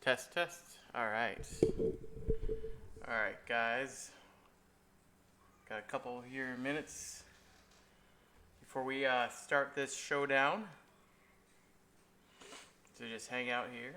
Test, test. All right. All right, guys. Got a couple here minutes before we start this showdown. So just hang out here.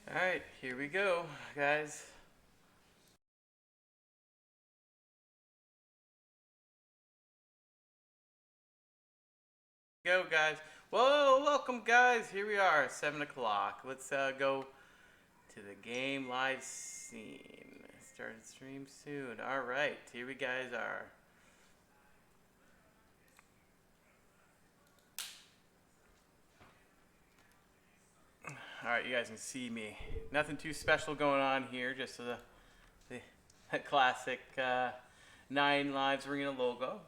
All right, here we go, guys. Go, guys. Whoa, welcome, guys. Here we are, 7 o'clock. Let's go to the game live scene. Start stream soon. All right, here we guys are. Alright, you guys can see me. Nothing too special going on here, just the classic 9 Lives Arena logo.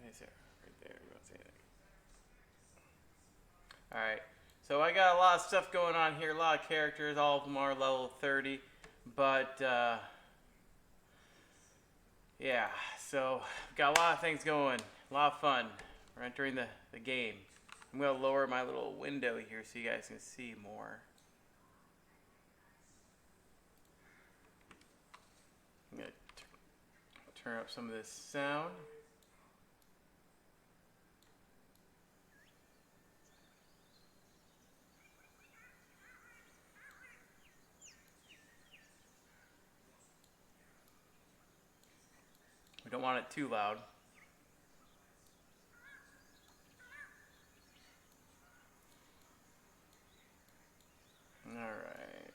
Right there. Alright, so I got a lot of stuff going on here, a lot of characters, all of them are level 30, but yeah, so got a lot of things going, a lot of fun. We're entering the game. I'm going to lower my little window here so you guys can see more. I'm going to turn up some of this sound. We don't want it too loud. Alright.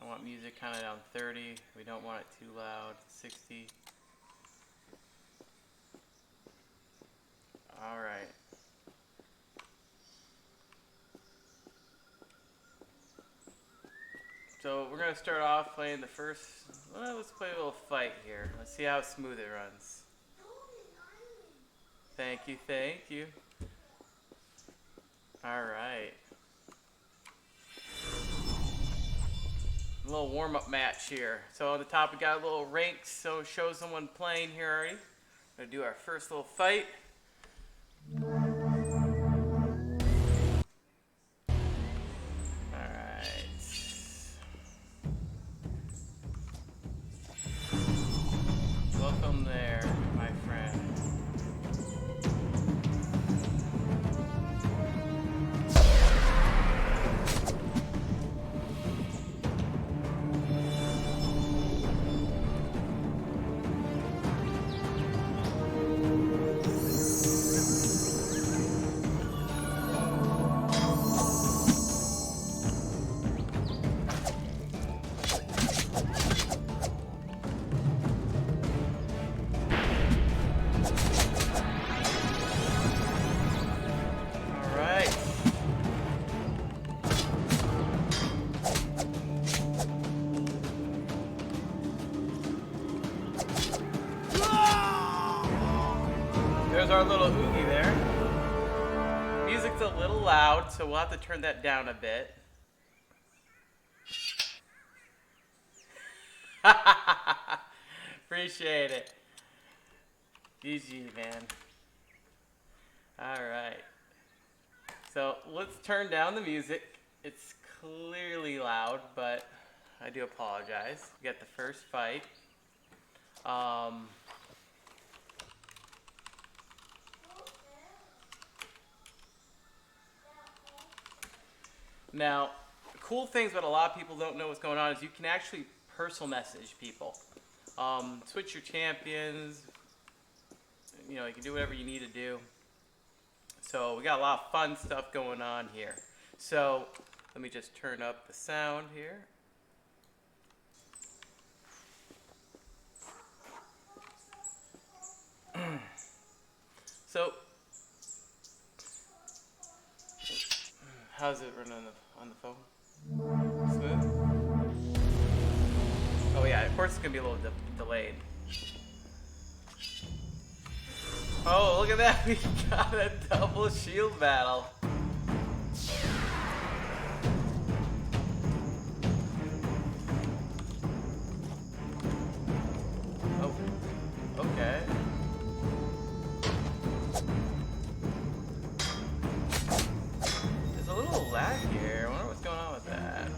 I want music kind of down 30. We don't want it too loud. 60. Alright. So we're going to start off playing the first... Well, let's play a little fight here. Let's see how smooth it runs. Thank you, thank you. Alright. A little warm-up match here. So on the top we got a little ranks, so show someone playing here already. We're gonna do our first little fight. Alright. Welcome there, my friend. it's a little loud, so we'll have to turn that down a bit. Appreciate it. GG, man. Alright. So let's turn down the music. It's clearly loud, but I do apologize. We got the first fight. Now, cool things but a lot of people don't know what's going on is you can actually personal message people. Switch your champions. You know, you can do whatever you need to do. So we got a lot of fun stuff going on here. So let me just turn up the sound here. So how's it run on the phone? Smooth? Oh yeah, of course it's gonna be a little delayed. Oh, look at that! We got a double shield battle. Oh, okay. There's a little lag here. I wonder what's going on with that.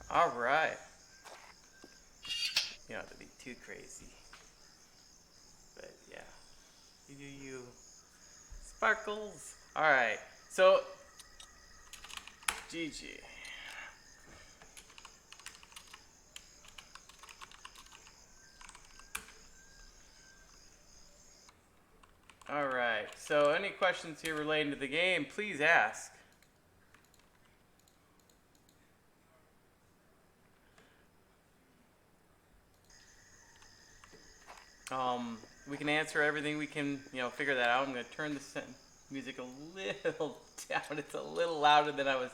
All right. You don't have to be too crazy. But yeah. You do you. Sparkles. All right. So, GG. All right. So, any questions here relating to the game, please ask. We can answer everything. We can, figure that out. I'm going to turn the music a little down. It's a little louder than I was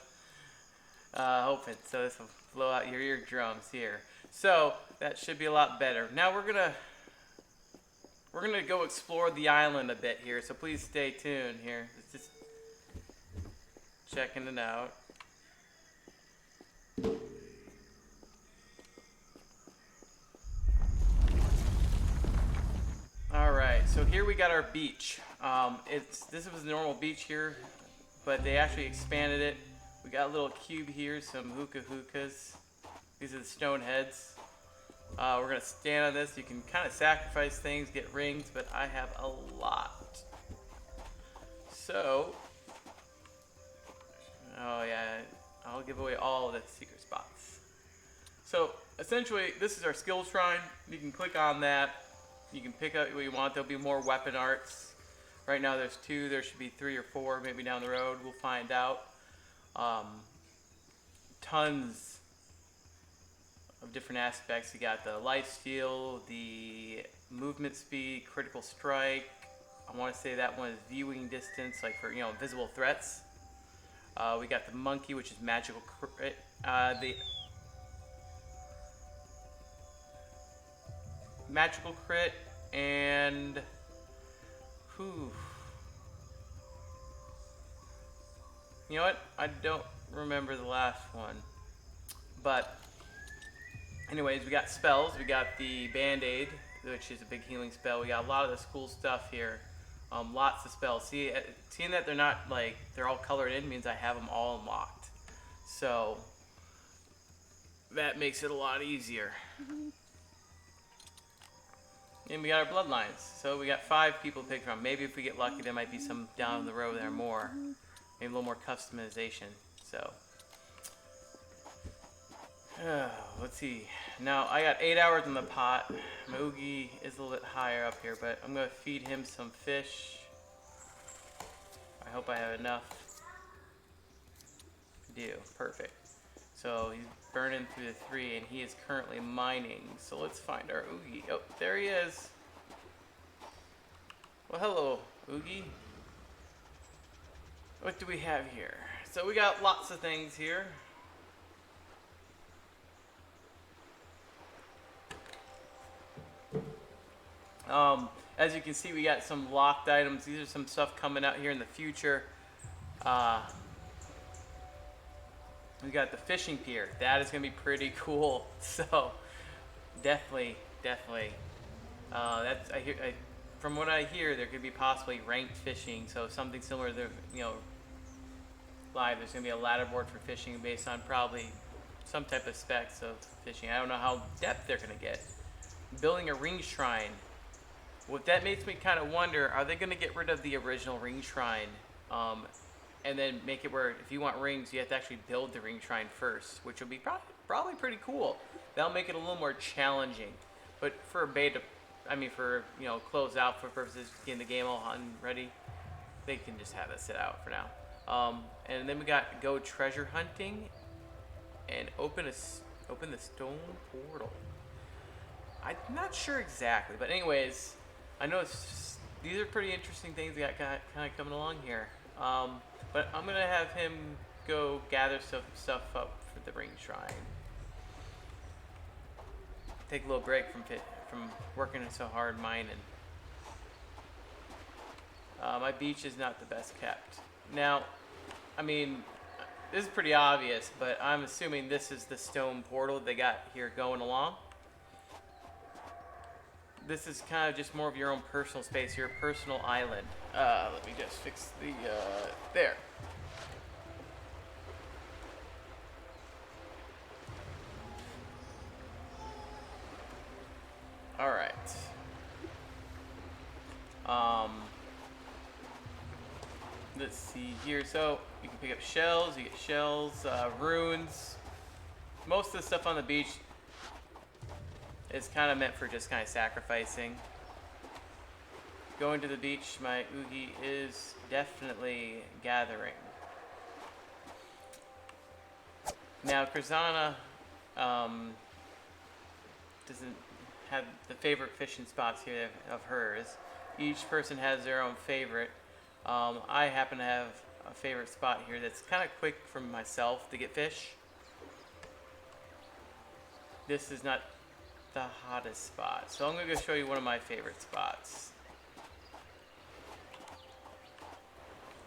hoping. So this will blow out your eardrums here. So that should be a lot better. Now we're gonna go explore the island a bit here. So please stay tuned here. It's just checking it out. Alright, so here we got our beach. This was a normal beach here, but they actually expanded it. We got a little cube here, some hookahs. These are the stone heads. We're going to stand on this. You can kind of sacrifice things, get rings, but I have a lot. So, oh yeah, I'll give away all of the secret spots. So, essentially, this is our skill shrine. You can click on that. You can pick up what you want. There'll be more weapon arts. Right now there's 2. There should be 3 or 4 maybe down the road. We'll find out. Tons of different aspects. You got the lifesteal, the movement speed, critical strike. I want to say that one is viewing distance, like for invisible threats. We got the monkey, which is magical crit. magical crit, and whew. You know what? I don't remember the last one. But anyways, we got spells. We got the Band-Aid, which is a big healing spell. We got a lot of this cool stuff here. Lots of spells. Seeing that they're not like they're all colored in means I have them all unlocked. So that makes it a lot easier. And we got our bloodlines. So we got 5 people to pick from. Maybe if we get lucky, there might be some down the road that are more. Maybe a little more customization. So let's see. Now I got 8 hours in the pot. My Oogie is a little bit higher up here, but I'm gonna feed him some fish. I hope I have enough. I do. Perfect. So he's burning through the 3, and he is currently mining. So let's find our Oogie. Oh, there he is. Well, hello, Oogie. What do we have here? So we got lots of things here. As you can see, we got some locked items. These are some stuff coming out here in the future. We got the fishing pier. That is gonna be pretty cool. So definitely. From what I hear, there could be possibly ranked fishing. So something similar to live. There's gonna be a ladder board for fishing based on probably some type of specs of fishing. I don't know how depth they're gonna get. Building a ring shrine. What that makes me kind of wonder, are they going to get rid of the original ring shrine and then make it where if you want rings, you have to actually build the ring shrine first, which will be probably pretty cool. That'll make it a little more challenging. But for a beta, for close out for purposes getting the game all hot and ready, they can just have that sit out for now. And then we got go treasure hunting and open the stone portal. I'm not sure exactly, but anyways, I know these are pretty interesting things we got kind of coming along here. But I'm gonna have him go gather stuff up for the ring shrine. Take a little break from working so hard mining. My beach is not the best kept. Now, this is pretty obvious, but I'm assuming this is the stone portal they got here going along. This is kind of just more of your own personal space, your personal island. Let me just fix the, there. All right. Let's see here. So you can pick up shells, you get shells, runes. Most of the stuff on the beach is kind of meant for just kind of sacrificing. Going to the beach, my Oogie is definitely gathering. Now, Krazana doesn't have the favorite fishing spots here of hers. Each person has their own favorite. I happen to have a favorite spot here that's kind of quick for myself to get fish. This is not the hottest spot, so I'm going to go show you one of my favorite spots.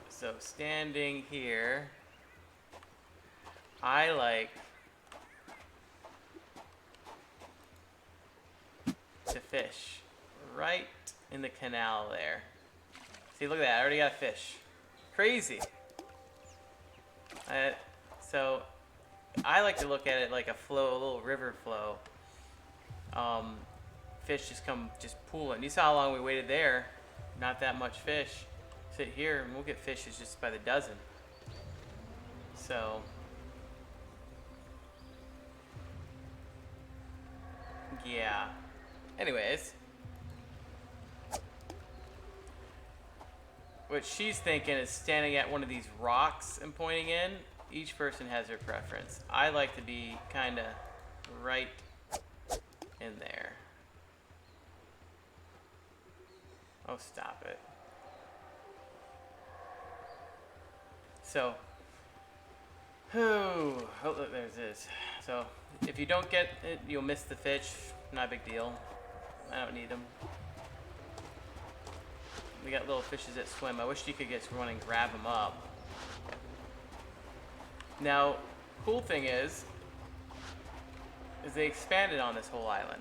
So standing here, I like to fish right in the canal there. See, look at that, I already got a fish. Crazy. So I like to look at it like a flow, a little river flow. Fish just come pooling. You saw how long we waited there. Not that much fish. Sit here and we'll get fishes just by the dozen. So yeah. Anyways, what she's thinking is standing at one of these rocks and pointing in. Each person has their preference. I like to be kind of right in there. Oh, stop it. So, oh, look, there's this. So, if you don't get it, you'll miss the fish. Not a big deal. I don't need them. We got little fishes that swim. I wish you could just run and grab them up. Now, cool thing is they expanded on this whole island.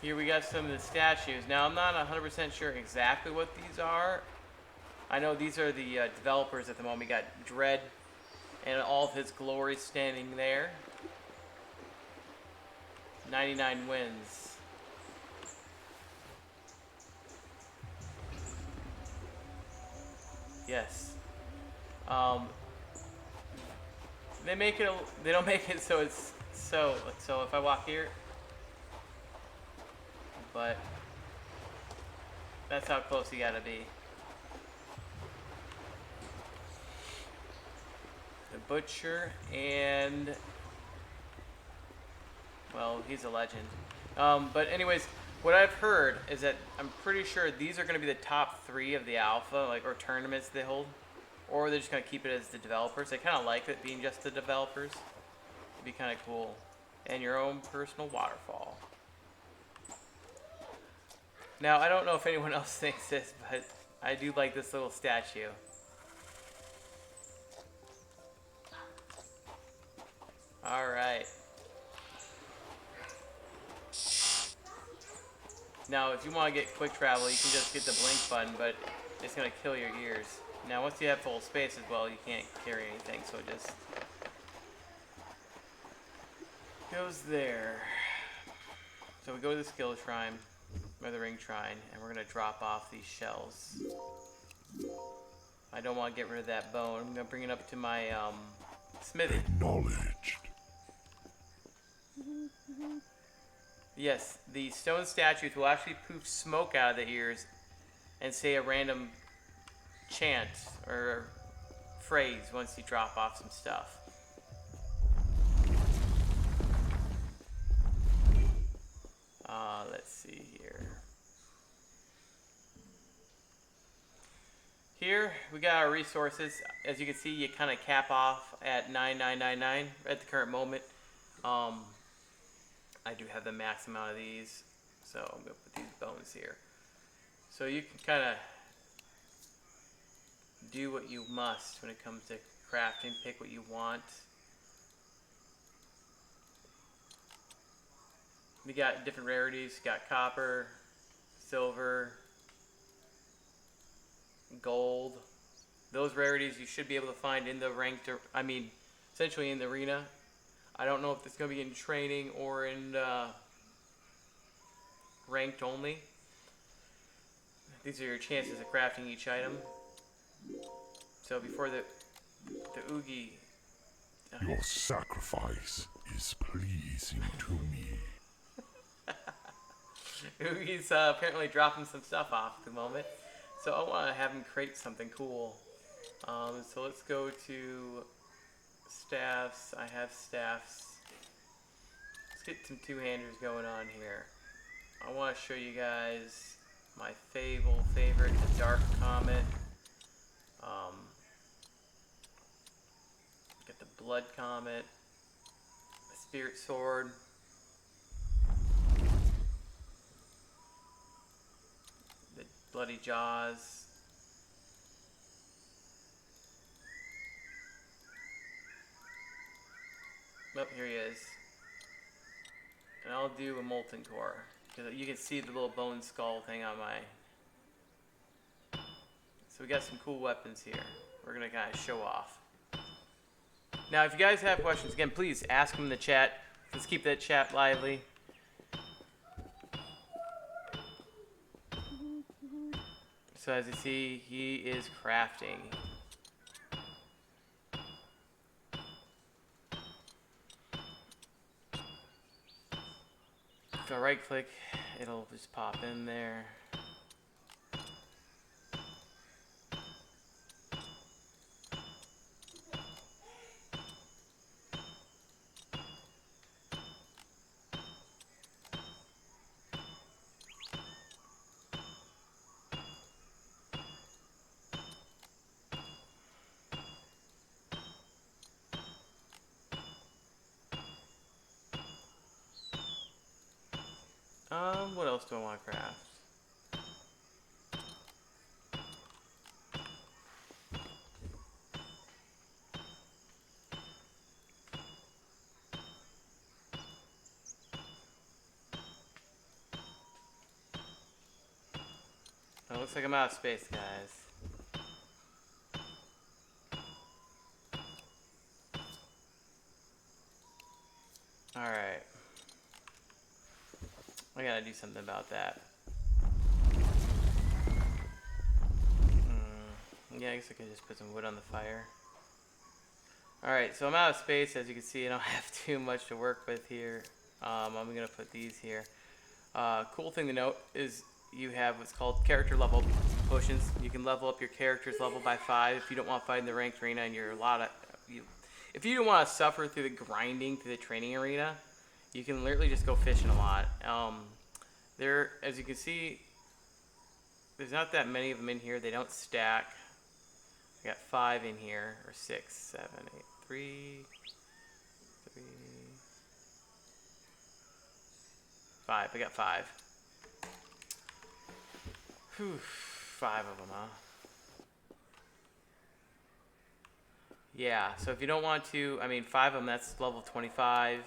Here we got some of the statues. Now, I'm not 100% sure exactly what these are. I know these are the developers at the moment. We got Dread and all of his glory standing there. 99 wins. Yes. They make it. They don't make it so it's so. So if I walk here, but that's how close you gotta be. The Butcher and, well, he's a legend. But anyways, what I've heard is that I'm pretty sure these are going to be the top 3 of the alpha, like, or tournaments they hold, or they're just going to keep it as the developers. I kind of like it being just the developers. It'd be kind of cool. And your own personal waterfall. Now, I don't know if anyone else thinks this, but I do like this little statue. Alright. Now, if you want to get quick travel, you can just get the blink button, but it's going to kill your ears. Now, once you have full space as well, you can't carry anything, so it just goes there. So we go to the skill shrine, or the ring shrine, and we're going to drop off these shells. I don't want to get rid of that bone. I'm going to bring it up to my smithy. Acknowledged. Yes, the stone statues will actually poof smoke out of the ears and say a random chant or phrase once you drop off some stuff. Let's see here. Here we got our resources. As you can see, you kind of cap off at 9999 at the current moment. I do have the max amount of these, so I'm going to put these bones here. So you can kind of do what you must when it comes to crafting, pick what you want. We got different rarities, got copper, silver, gold. Those rarities you should be able to find in the ranked, essentially in the arena. I don't know if it's going to be in training or in ranked only. These are your chances of crafting each item. So before the Oogie... Your sacrifice is pleasing to me. Oogie's apparently dropping some stuff off at the moment. So I want to have him create something cool. So let's go to... staffs. I have staffs. Let's get some two-handers going on here. I want to show you guys my favorite, the Dark Comet. Get the Blood Comet, the Spirit Sword, the Bloody Jaws. Oh, here he is. And I'll do a Molten Core. Because you can see the little bone skull thing on my... So we got some cool weapons here. We're going to kind of show off. Now, if you guys have questions, again, please ask them in the chat. Let's keep that chat lively. So as you see, he is crafting. If I right click, it'll just pop in there. What else do I want to craft? Oh, looks like I'm out of space, guys. Alright. I gotta do something about that. Yeah, I guess I could just put some wood on the fire. Alright, so I'm out of space. As you can see, I don't have too much to work with here. I'm gonna put these here. Cool thing to note is you have what's called character level potions. You can level up your character's level by 5 if you don't want to fight in the ranked arena and you're if you don't want to suffer through the grinding through the training arena, you can literally just go fishing a lot. There, as you can see, there's not that many of them in here. They don't stack. I got 5 in here, or 6, 7, 8, 3, 5. I got 5. Whew, 5 of them, huh? Yeah, so if you don't want to, I mean, 5 of them, that's level 25.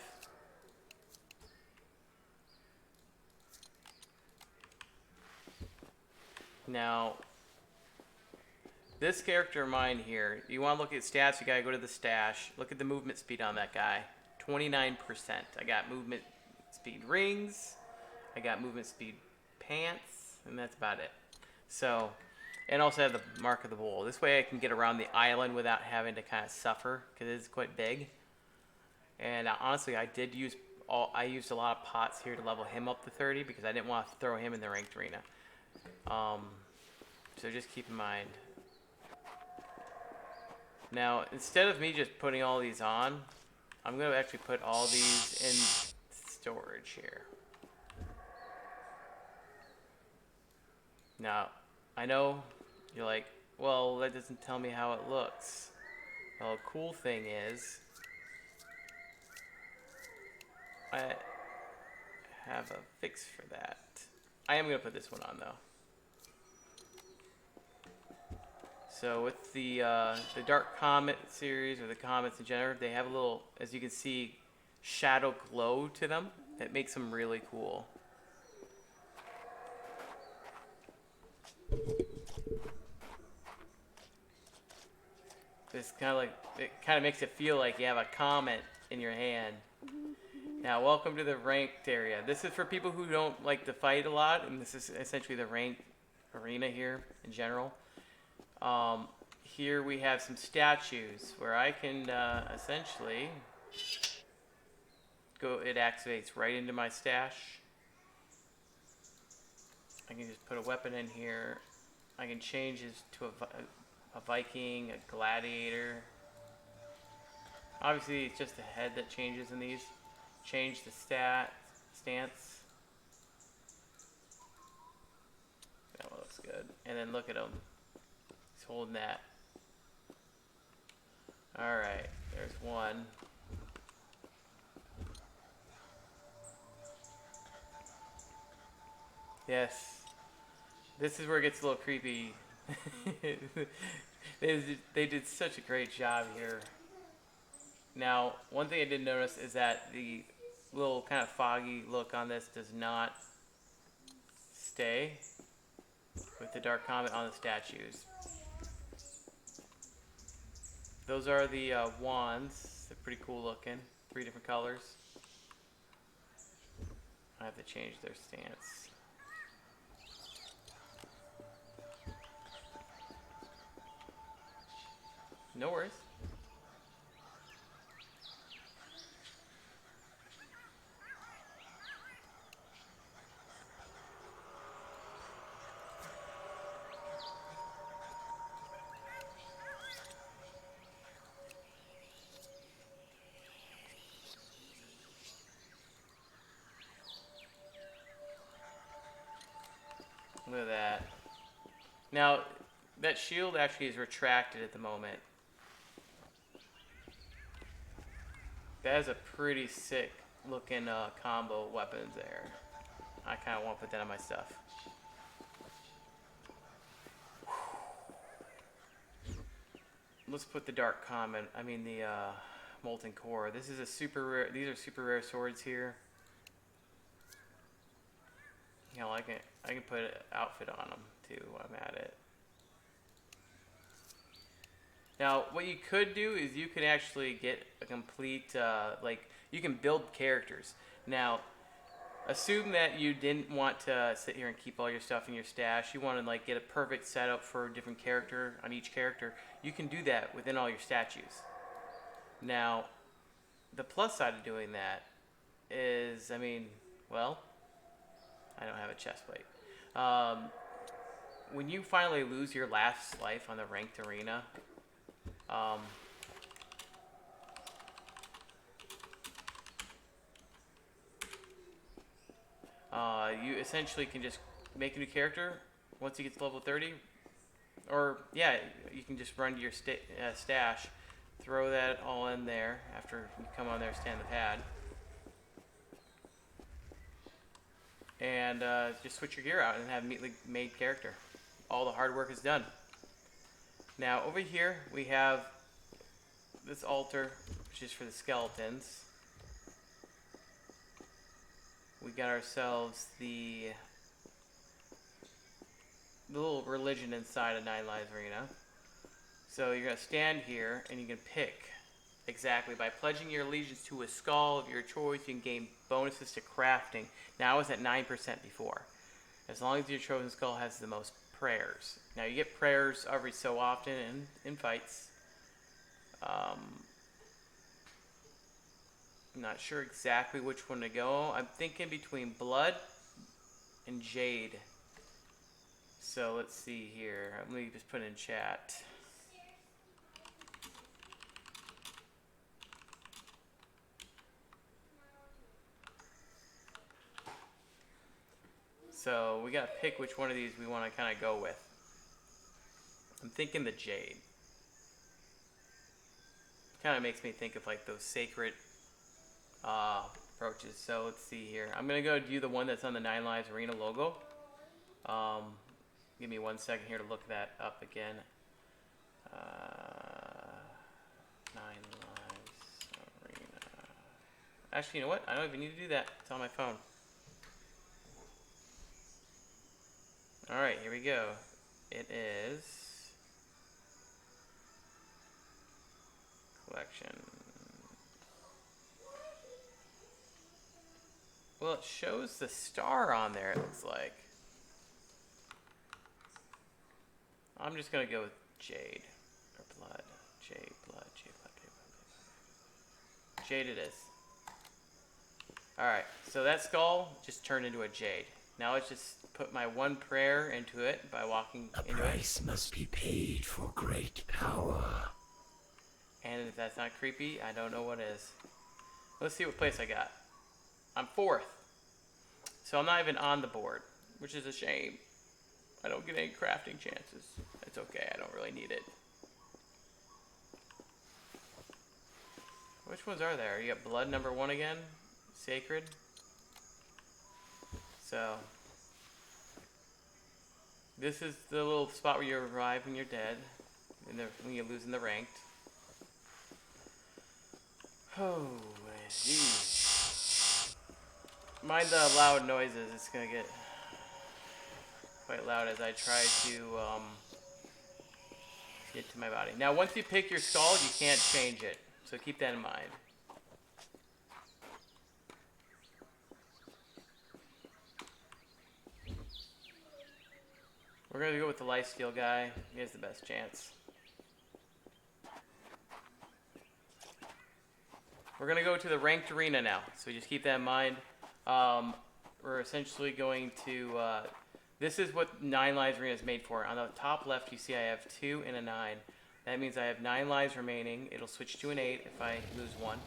Now, this character of mine here, you want to look at stats, you gotta go to the stash. Look at the movement speed on that guy. 29%. I got movement speed rings, I got movement speed pants, and that's about it. So, and also have the mark of the bull. This way I can get around the island without having to kind of suffer, because it is quite big. And honestly, I used a lot of pots here to level him up to 30, because I didn't want to throw him in the ranked arena. So just keep in mind. Now, instead of me just putting all these on, I'm going to actually put all these in storage here. Now, I know you're like, well, that doesn't tell me how it looks. Well, the cool thing is, I have a fix for that. I am going to put this one on, though. So with the Dark Comet series, or the Comets in general, they have a little, as you can see, shadow glow to them. That makes them really cool. It's kind of like, it kind of makes it feel like you have a comet in your hand. Now, welcome to the ranked area. This is for people who don't like to fight a lot, and this is essentially the ranked arena here in general. Here we have some statues where I can essentially go, it activates right into my stash. I can just put a weapon in here. I can change this to a Viking, a gladiator. Obviously, it's just the head that changes in these. Change the stance. That one looks good. And then look at him. He's holding that. Alright, there's one. Yes. This is where it gets a little creepy. They did such a great job here. Now, one thing I did notice is that the little kind of foggy look on this does not stay with the Dark Comet on the statues. Those are the wands. They're pretty cool looking. 3 different colors. I have to change their stance. No worries. Look at that. Now, that shield actually is retracted at the moment. That is a pretty sick looking combo weapons there. I kind of want to put that on my stuff. Let's put the Dark Comet. I mean the Molten Core. This is a super rare. These are super rare swords here. You know, I can put an outfit on them too while I'm at it. Now, what you could do is you could actually get a complete, like, you can build characters. Now, assume that you didn't want to sit here and keep all your stuff in your stash. You want to, like, get a perfect setup for a different character on each character. You can do that within all your statues. Now, the plus side of doing that is, I mean, well, I don't have a chest plate. When you finally lose your last life on the ranked arena, you essentially can just make a new character once he gets to level 30. Or, yeah, you can just run to your stash, throw that all in there after you come on there, stand the pad, and just switch your gear out and have a immediately made character. All the hard work is done. Now, over here, we have this altar, which is for the skeletons. We got ourselves the little religion inside of Nine Lives Arena. So you're going to stand here, and you can pick exactly. By pledging your allegiance to a skull of your choice, you can gain bonuses to crafting. Now, I was at 9% before. As long as your chosen skull has the most prayers. Now, you get prayers every so often in fights. I'm not sure exactly which one to go. I'm thinking between blood and jade. So let's see here. Let me just put in chat. So we gotta pick which one of these we want to kind of go with. I'm thinking the jade. Kind of makes me think of like those sacred approaches. So let's see here. I'm gonna go do the one that's on the Nine Lives Arena logo. Give me 1 second here to look that up again. Nine Lives Arena. Actually, you know what? I don't even need to do that. It's on my phone. Alright, here we go. It is collection. Well, it shows the star on there, it looks like. I'm just gonna go with jade or blood. Jade, blood, jade, blood, jade, blood. Jade it is. Alright, so that skull just turned into a jade. Now let's just put my one prayer into it by walking into it. A price must be paid for great power. And if that's not creepy, I don't know what is. Let's see what place I got. I'm 4th. So I'm not even on the board, which is a shame. I don't get any crafting chances. It's okay, I don't really need it. Which ones are there? You got blood number 1 again? Sacred? So, this is the little spot where you arrive when you're dead, when you're losing the ranked. Oh, geez. Mind the loud noises, it's gonna get quite loud as I try to get to my body. Now, once you pick your skull, you can't change it, so keep that in mind. We're gonna go with the lifesteal guy. He has the best chance. We're gonna go to the ranked arena now, so just keep that in mind. We're essentially going to. This is what Nine Lives Arena is made for. On the top left, you see I have 2 and a 9. That means I have 9 lives remaining. It'll switch to an 8 if I lose 1,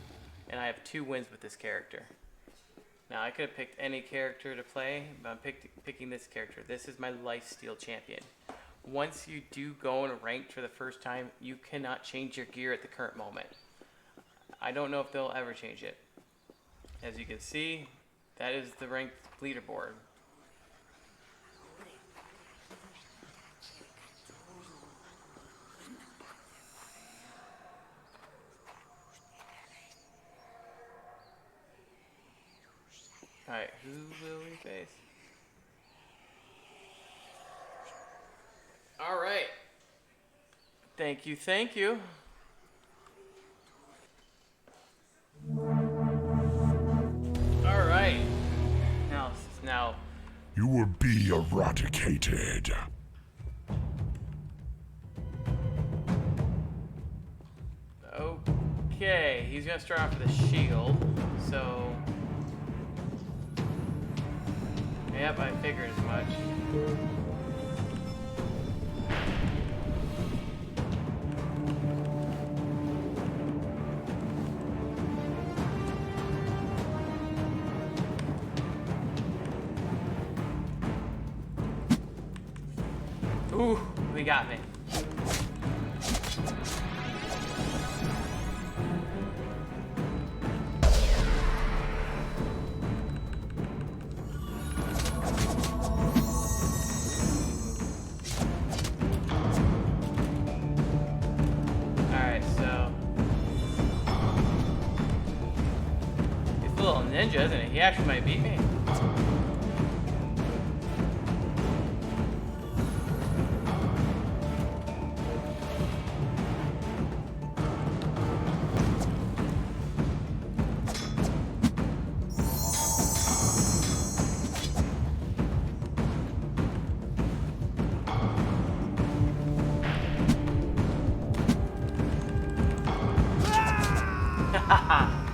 and I have 2 wins with this character. Now, I could have picked any character to play, but I'm picking this character. This is my lifesteal champion. Once you do go in ranked for the first time, you cannot change your gear at the current moment. I don't know if they'll ever change it. As you can see, that is the ranked leaderboard. Alright, who will we face? Alright. Thank you, thank you. Alright. Now. You will be eradicated. Okay, he's gonna start off with a shield, so. Yep, I figured as much. Ooh, they got me. Alright, so. He's a little ninja, isn't he? He actually might beat me.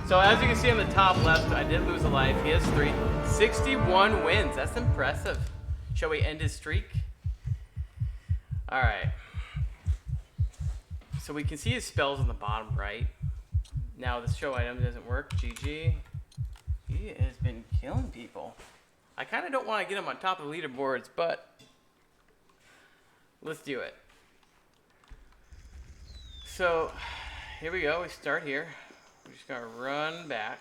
So as you can see on the top left, I did lose a life. He has 61 wins. That's impressive. Shall we end his streak? All right. So we can see his spells on the bottom right. Now the show item doesn't work. GG. He has been killing people. I kind of don't want to get him on top of the leaderboards, but let's do it. So here we go. We start here. We're just gonna run back.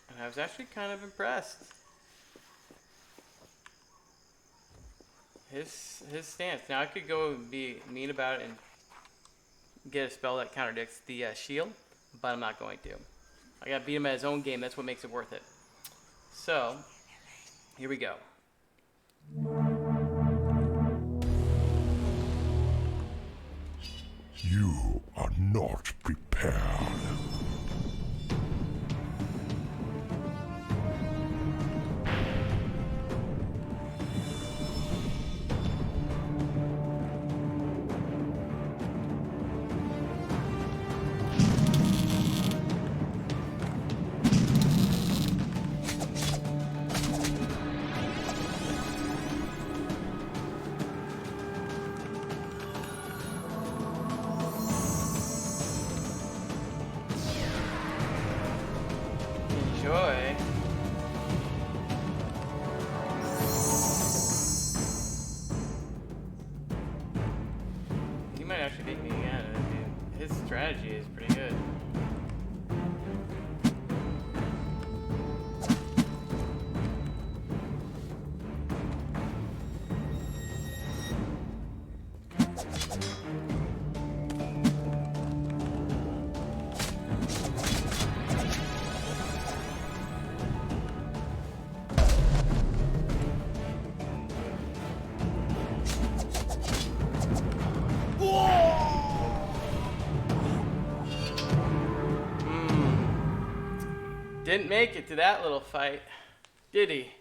And I was actually kind of impressed. His stance. Now I could go and be mean about it and get a spell that contradicts the shield, but I'm not going to. I gotta beat him at his own game. That's what makes it worth it. So, here we go. You are not prepared. Enjoy. He might actually beat me again. I mean, his strategy is pretty good. Didn't make it to that little fight, did he?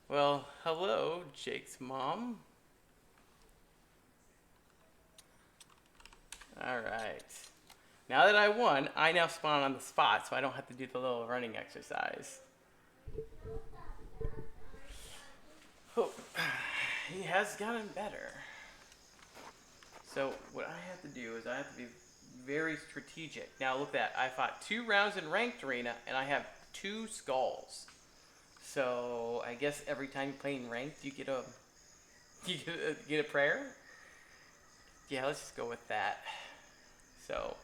Well, hello, Jake's mom. Alright. Now that I won, I now spawn on the spot, so I don't have to do the little running exercise. Oh, he has gotten better. So what I have to do is I have to be very strategic. Now look at that. I fought 2 rounds in ranked arena and I have 2 skulls. So I guess every time you play in ranked, you get a prayer. Yeah, let's just go with that. So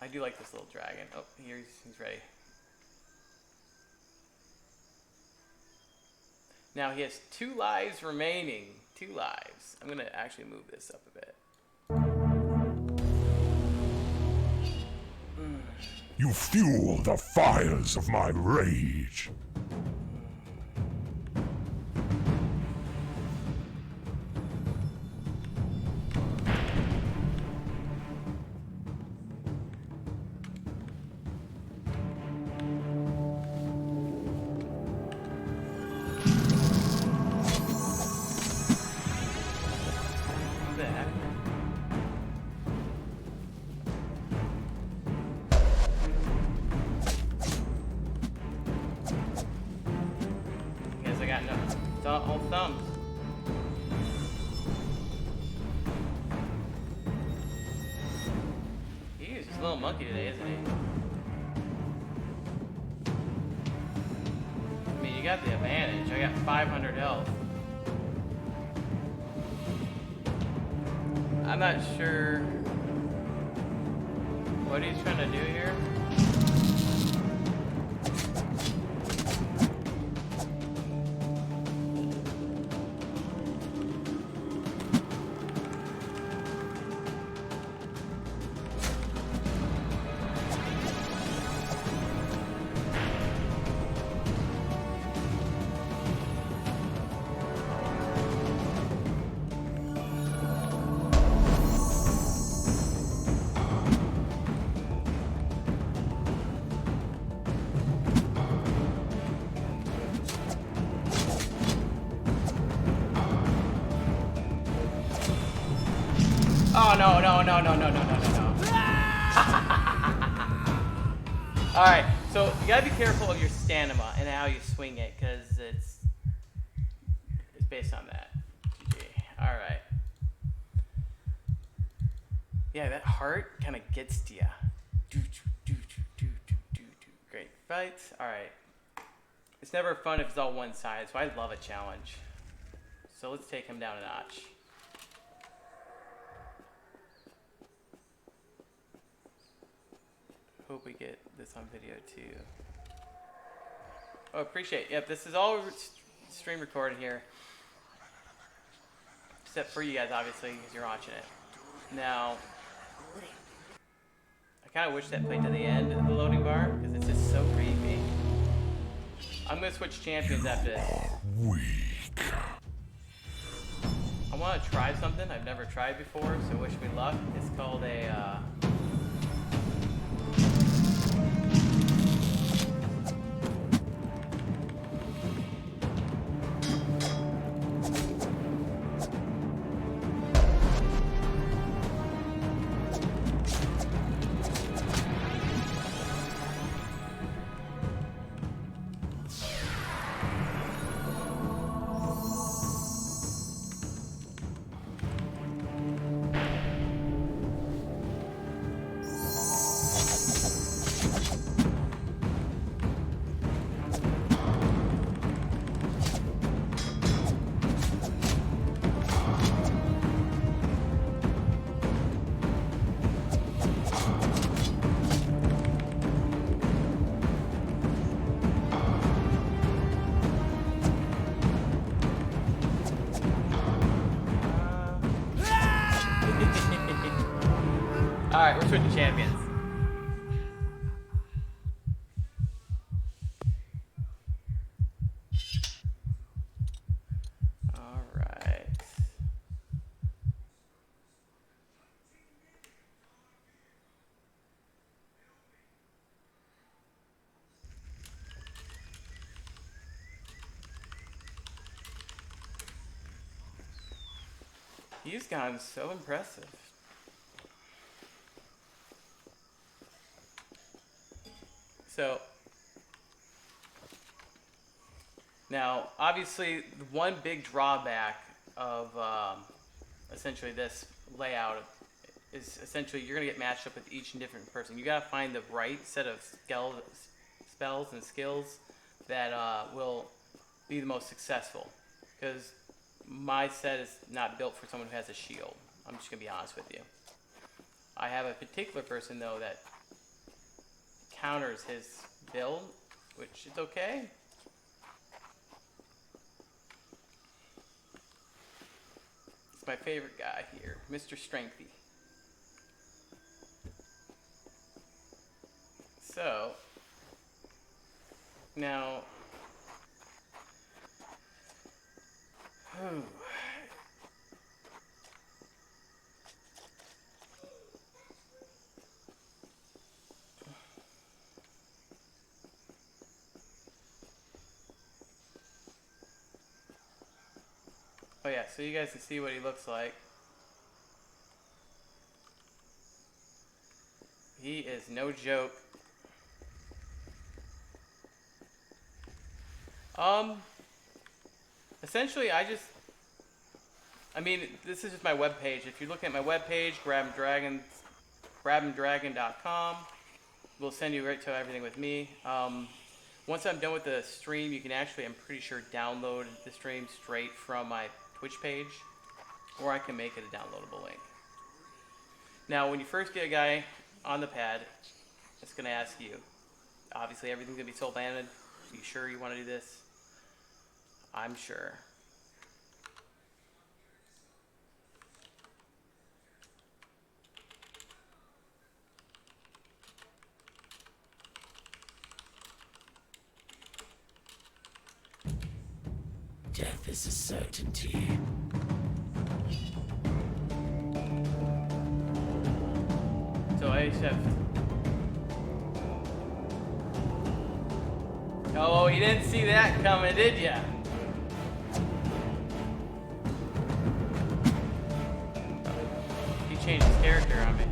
I do like this little dragon. Oh, he's ready. Now he has 2 lives remaining. 2 lives. I'm gonna actually move this up a bit. You fuel the fires of my rage. What the heck? Guess I got no all thumbs. He's just a little monkey today, isn't he? I mean, you got the advantage. I got 500 health. I'm not sure what he's trying to do here. Oh no. Alright, so you gotta be careful of your stamina and how you swing it, because it's based on that. GG. Alright. Yeah, that heart kind of gets to you. Great fights. Alright. It's never fun if it's all one side, so I love a challenge. So let's take him down a notch. Hope we get this on video too. Oh, appreciate it. Yep, this is all stream recorded here. Except for you guys, obviously, because you're watching it. Now, I kind of wish that played to the end of the loading bar, because it's just so creepy. I'm going to switch champions after this. Weak. I want to try something I've never tried before, so wish me luck. It's called a... Alright, we're switching champions. Alright. He's gotten so impressive. So, now, obviously, the one big drawback of essentially this layout is essentially you're going to get matched up with each and different person. You got to find the right set of spells and skills that will be the most successful. Because my set is not built for someone who has a shield. I'm just going to be honest with you. I have a particular person, though, that counters his build, which is okay. It's my favorite guy here, Mr. Strengthy. so now, oh yeah, so you guys can see what he looks like. He is no joke. Essentially, I mean, this is just my webpage. If you're looking at my webpage, grabanddragon.com, will send you right to everything with me. Once I'm done with the stream, you can actually, I'm pretty sure, download the stream straight from my Twitch page, or I can make it a downloadable link. Now, when you first get a guy on the pad, it's going to ask you, obviously everything's going to be soul banded. Are you sure you want to do this? I'm sure. Death is a certainty. So I just have... Oh, you didn't see that coming, did ya? He changed his character on me.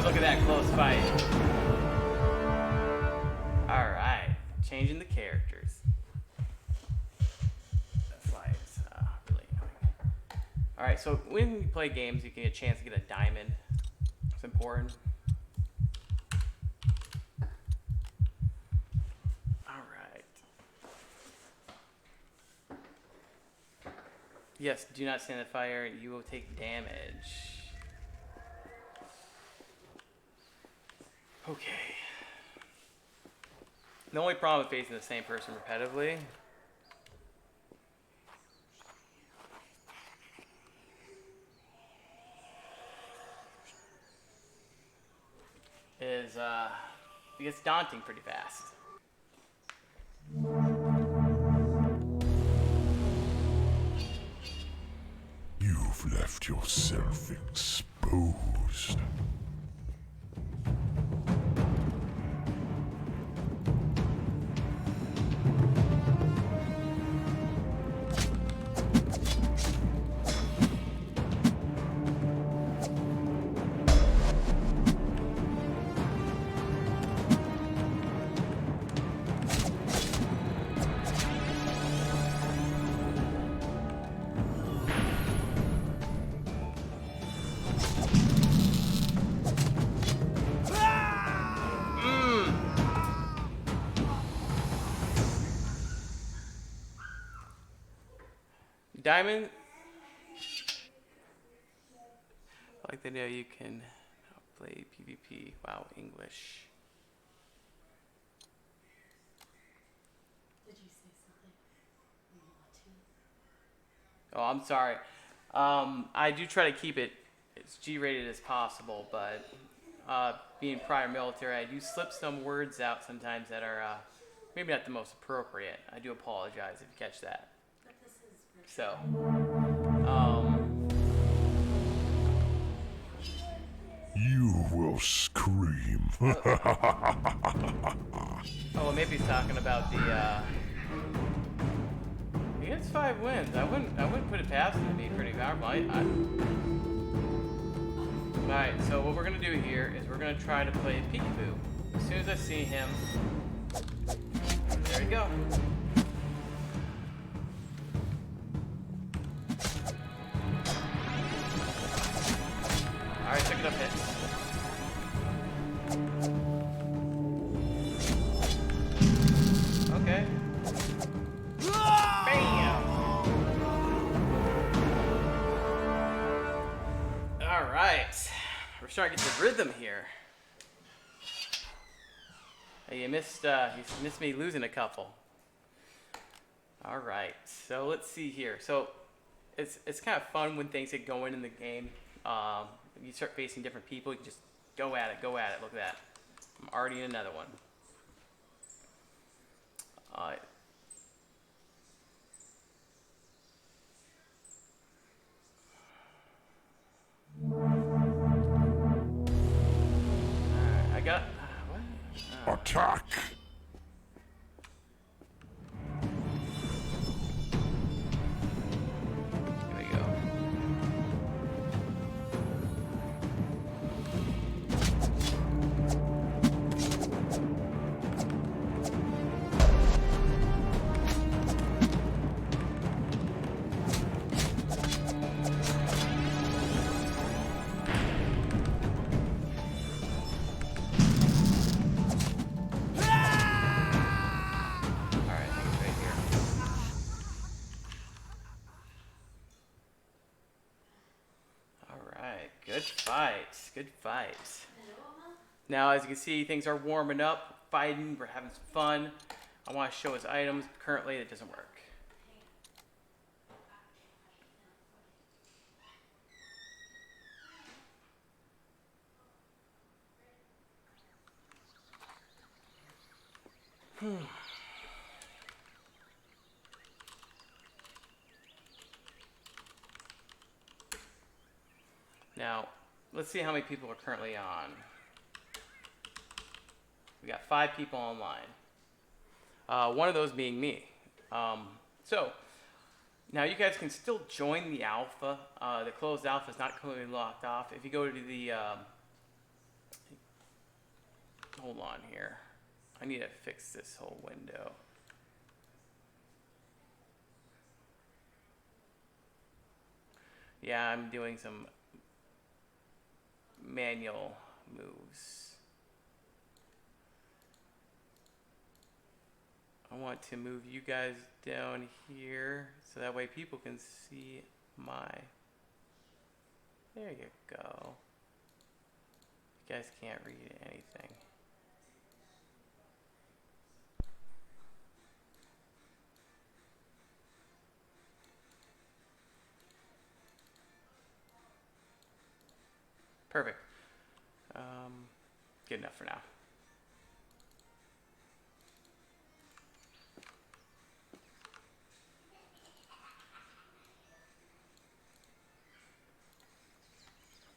Look at that close fight. Alright, changing the characters. That's why it's really annoying. Alright, so when you play games, you can get a chance to get a diamond. It's important. Alright. Yes, do not stand the fire. You will take damage. Okay. The only problem with facing the same person repetitively is it gets daunting pretty fast. You've left yourself exposed. Diamond, I like the idea you can play PvP. Wow, English. Did you say something? You want to? Oh, I'm sorry. I do try to keep it as G-rated as possible, but being prior military, I do slip some words out sometimes that are maybe not the most appropriate. I do apologize if you catch that. But this is really So, You will scream. oh, maybe he's talking about the. He gets 5 wins. I wouldn't put it past him to be pretty powerful. Alright, so what we're gonna do here is we're gonna try to play peekaboo. As soon as I see him, there we go. starting to get the rhythm here. Hey, you missed me losing a couple. All right, so let's see here. So it's kind of fun when things get going in the game. You start facing different people. You can just go at it, go at it. Look at that. I'm already in another one. I got what? Attack! Here we go. Alright, I think it's right here. Alright, good fights. Good fights. Now, as you can see, things are warming up, fighting, we're having some fun. I want to show his items. Currently, it doesn't work. Now, let's see how many people are currently on. We got 5 people online. One of those being me. So, now you guys can still join the alpha. The closed alpha is not completely locked off. If you go to the... hold on here. I need to fix this whole window. Yeah, I'm doing some manual moves. I want to move you guys down here so that way people can see my... There you go. You guys can't read anything. Perfect. Good enough for now.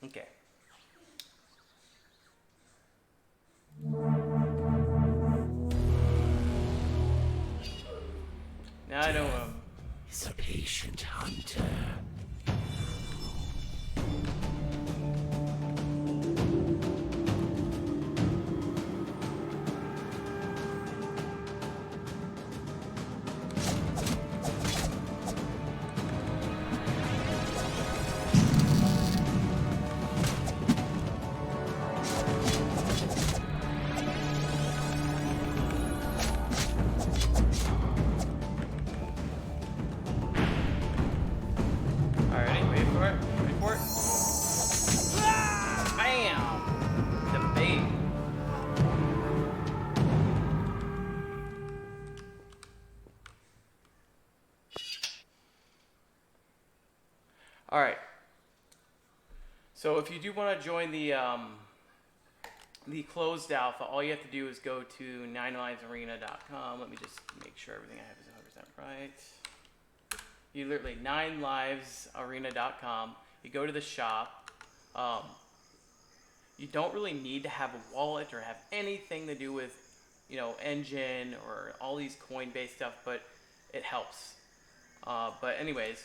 Okay. Now I know Is a patient hunter. Alrighty, wait for it. Wait for it. Bam! The bait. Alright. So if you do want to join the closed alpha, all you have to do is go to 9livesarena.com. Let me just make sure everything I have is 100% right. You literally 9livesarena.com. You go to the shop. You don't really need to have a wallet or have anything to do with, you know, engine or all these coin-based stuff, but it helps. But anyways,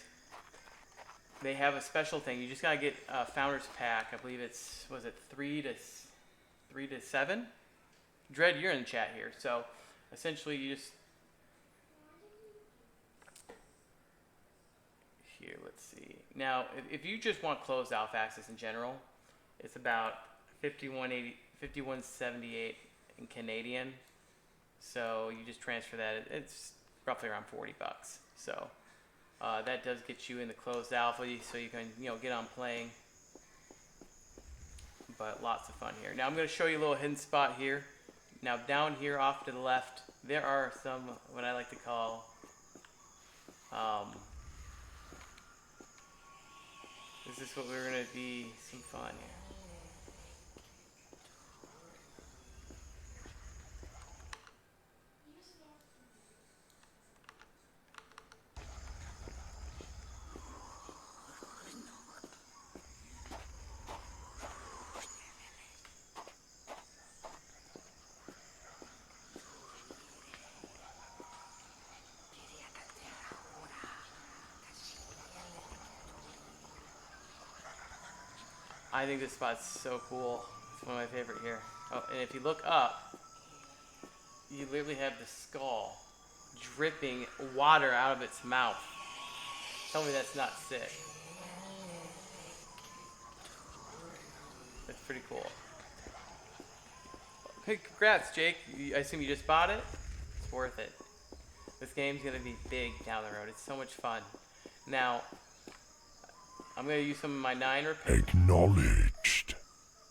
they have a special thing. You just gotta get a Founders Pack. I believe it's, was it 3 to 7? Dread, you're in the chat here. So essentially, you just here. Let's see. Now, if you just want closed alpha access in general, it's about $51.78 in Canadian. So you just transfer that. It's roughly around $40. So that does get you in the closed alpha, so you can, you know, get on playing. but lots of fun here. Now I'm going to show you a little hidden spot here. Now down here off to the left, there are some, what I like to call, this is what we're going to be, some fun here. I think this spot's so cool. It's one of my favorite here. Oh, and if you look up, you literally have the skull dripping water out of its mouth. Tell me that's not sick. That's pretty cool. Hey, congrats, Jake. I assume you just bought it? It's worth it. This game's gonna be big down the road. It's so much fun. Now, I'm going to use some of my 9 repair. Acknowledged.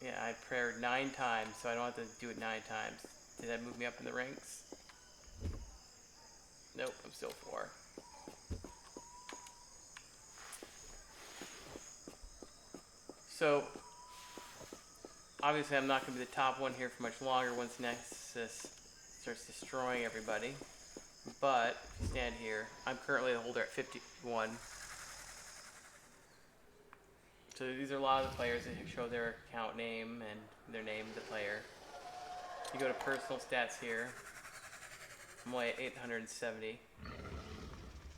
Yeah, I prayed 9 times, so I don't have to do it 9 times. Did that move me up in the ranks? Nope, I'm still 4. So, obviously I'm not going to be the top one here for much longer once Nexus starts destroying everybody. But, if you stand here, I'm currently the holder at 51. So these are a lot of the players that show their account name and their name of the player. You go to personal stats here. I'm only at 870.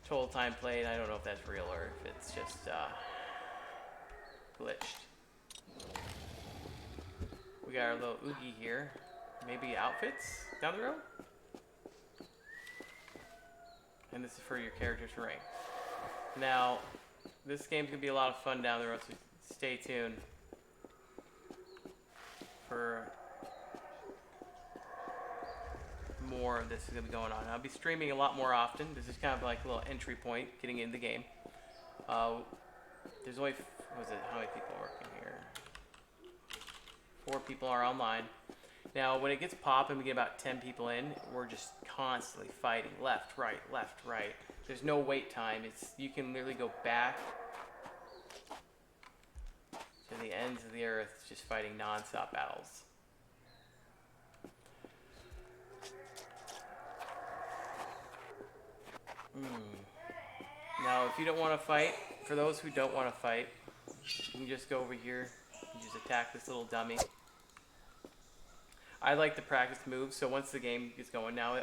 Total time played, I don't know if that's real or if it's just glitched. We got our little Oogie here. Maybe outfits down the road? And this is for your character's rank. Now, this game's gonna be a lot of fun down the road, so stay tuned for more of this is gonna be going on. I'll be streaming a lot more often. This is kind of like a little entry point, getting into the game. There's only, what was it, how many people are working here? 4 people are online. Now, when it gets popping, we get about 10 people in. We're just constantly fighting left, right, left, right. There's no wait time. You can literally go back to the ends of the earth, just fighting non-stop battles. Now, if you don't want to fight, for those who don't want to fight, you can just go over here and just attack this little dummy. I like to practice moves, so once the game gets going, now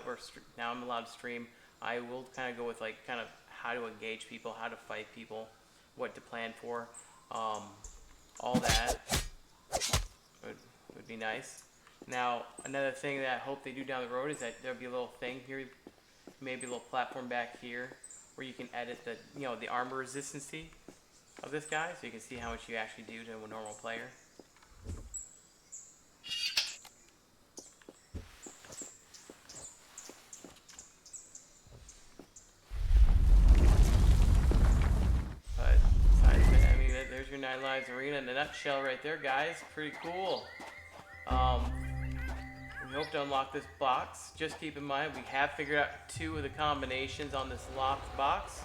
I'm allowed to stream, I will kind of go with like kind of how to engage people, how to fight people, what to plan for, all that would be nice. Now, another thing that I hope they do down the road is that there'll be a little thing here, maybe a little platform back here, where you can edit the, the armor resistancy of this guy, so you can see how much you actually do to a normal player. But besides that, I mean, there's your 9 Lives Arena in a nutshell right there, guys. Pretty cool. We hope to unlock this box. Just keep in mind, we have figured out 2 of the combinations on this locked box.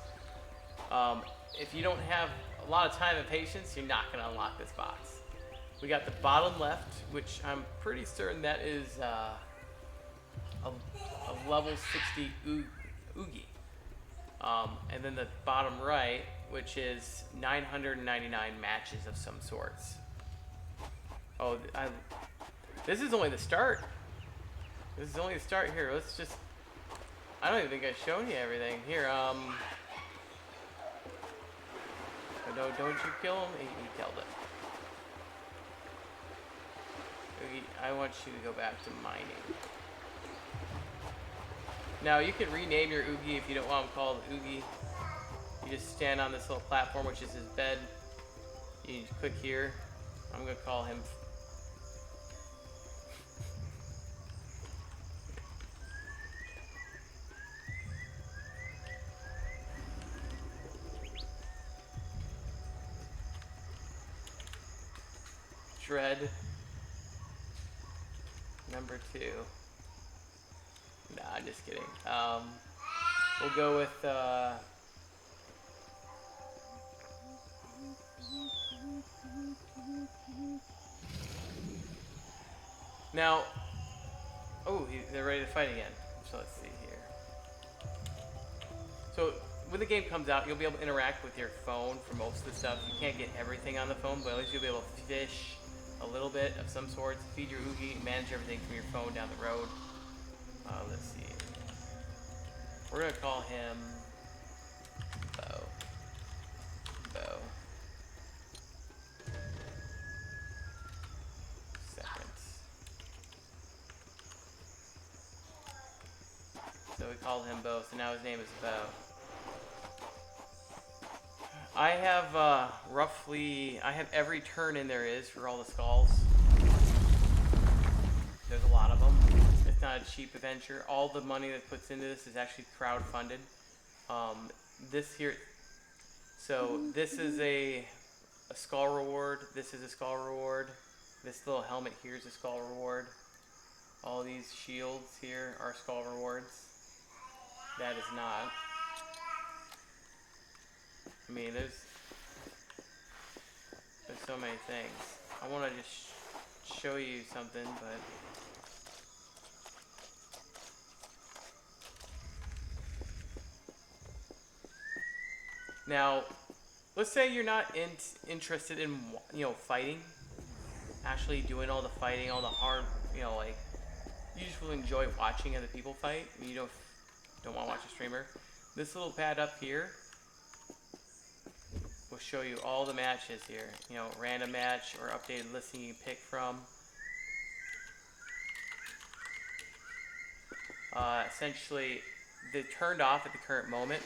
If you don't have a lot of time and patience, you're not going to unlock this box. We got the bottom left, which I'm pretty certain that is a level 60 Oogie. And then the bottom right, which is 999 matches of some sorts. Oh, this is only the start. This is only the start here. Let's just... I don't even think I've shown you everything. Here, no, don't you kill him? He killed it. I want you to go back to mining. Now, you can rename your Oogie if you don't want him called Oogie. You just stand on this little platform, which is his bed. You click here. I'm going to call him... Dread. number 2. Nah, I'm just kidding. We'll go with now. Oh, they're ready to fight again. So let's see here. So when the game comes out, you'll be able to interact with your phone for most of the stuff. You can't get everything on the phone, but at least you'll be able to fish a little bit of some sorts, feed your Oogie, manage everything from your phone down the road. Let's see. We're gonna call him Bo. Bo. Second. So we called him Bo, so now his name is Bo. I have I have every turn in there is for all the skulls. There's a lot of them. It's not a cheap adventure. All the money that puts into this is actually crowdfunded. This here, so this is a skull reward. This is a skull reward. This little helmet here is a skull reward. All these shields here are skull rewards. That is not. I mean, there's so many things. I want to just show you something, but now, let's say you're not interested in, you know, fighting, actually doing all the fighting, all the hard, you know, like, you just will enjoy watching other people fight. You don't want to watch a streamer. This little pad up here will show you all the matches here. You know, random match or updated listing you can pick from. Essentially, they're turned off at the current moment.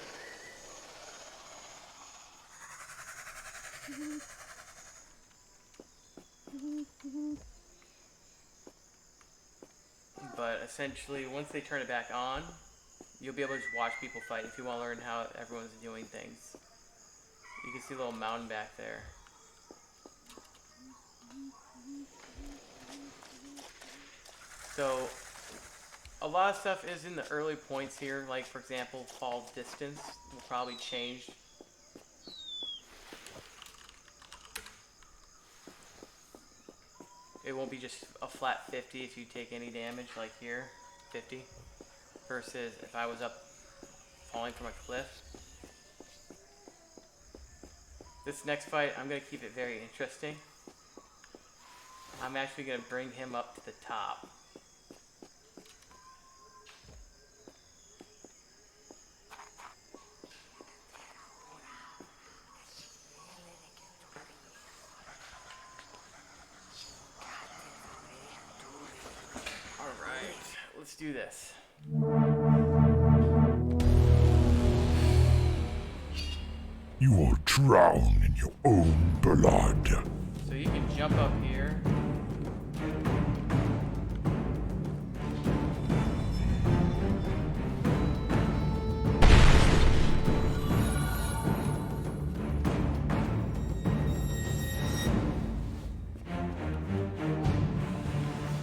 But essentially, once they turn it back on, you'll be able to just watch people fight if you want to learn how everyone's doing things. You can see a little mountain back there. So, a lot of stuff is in the early points here, like for example, fall distance will probably change. It won't be just a flat 50 if you take any damage, like here, 50, versus if I was up falling from a cliff. This next fight, I'm going to keep it very interesting. I'm actually going to bring him up to the top. Alright, let's do this. You will drown in your own blood. So you can jump up here.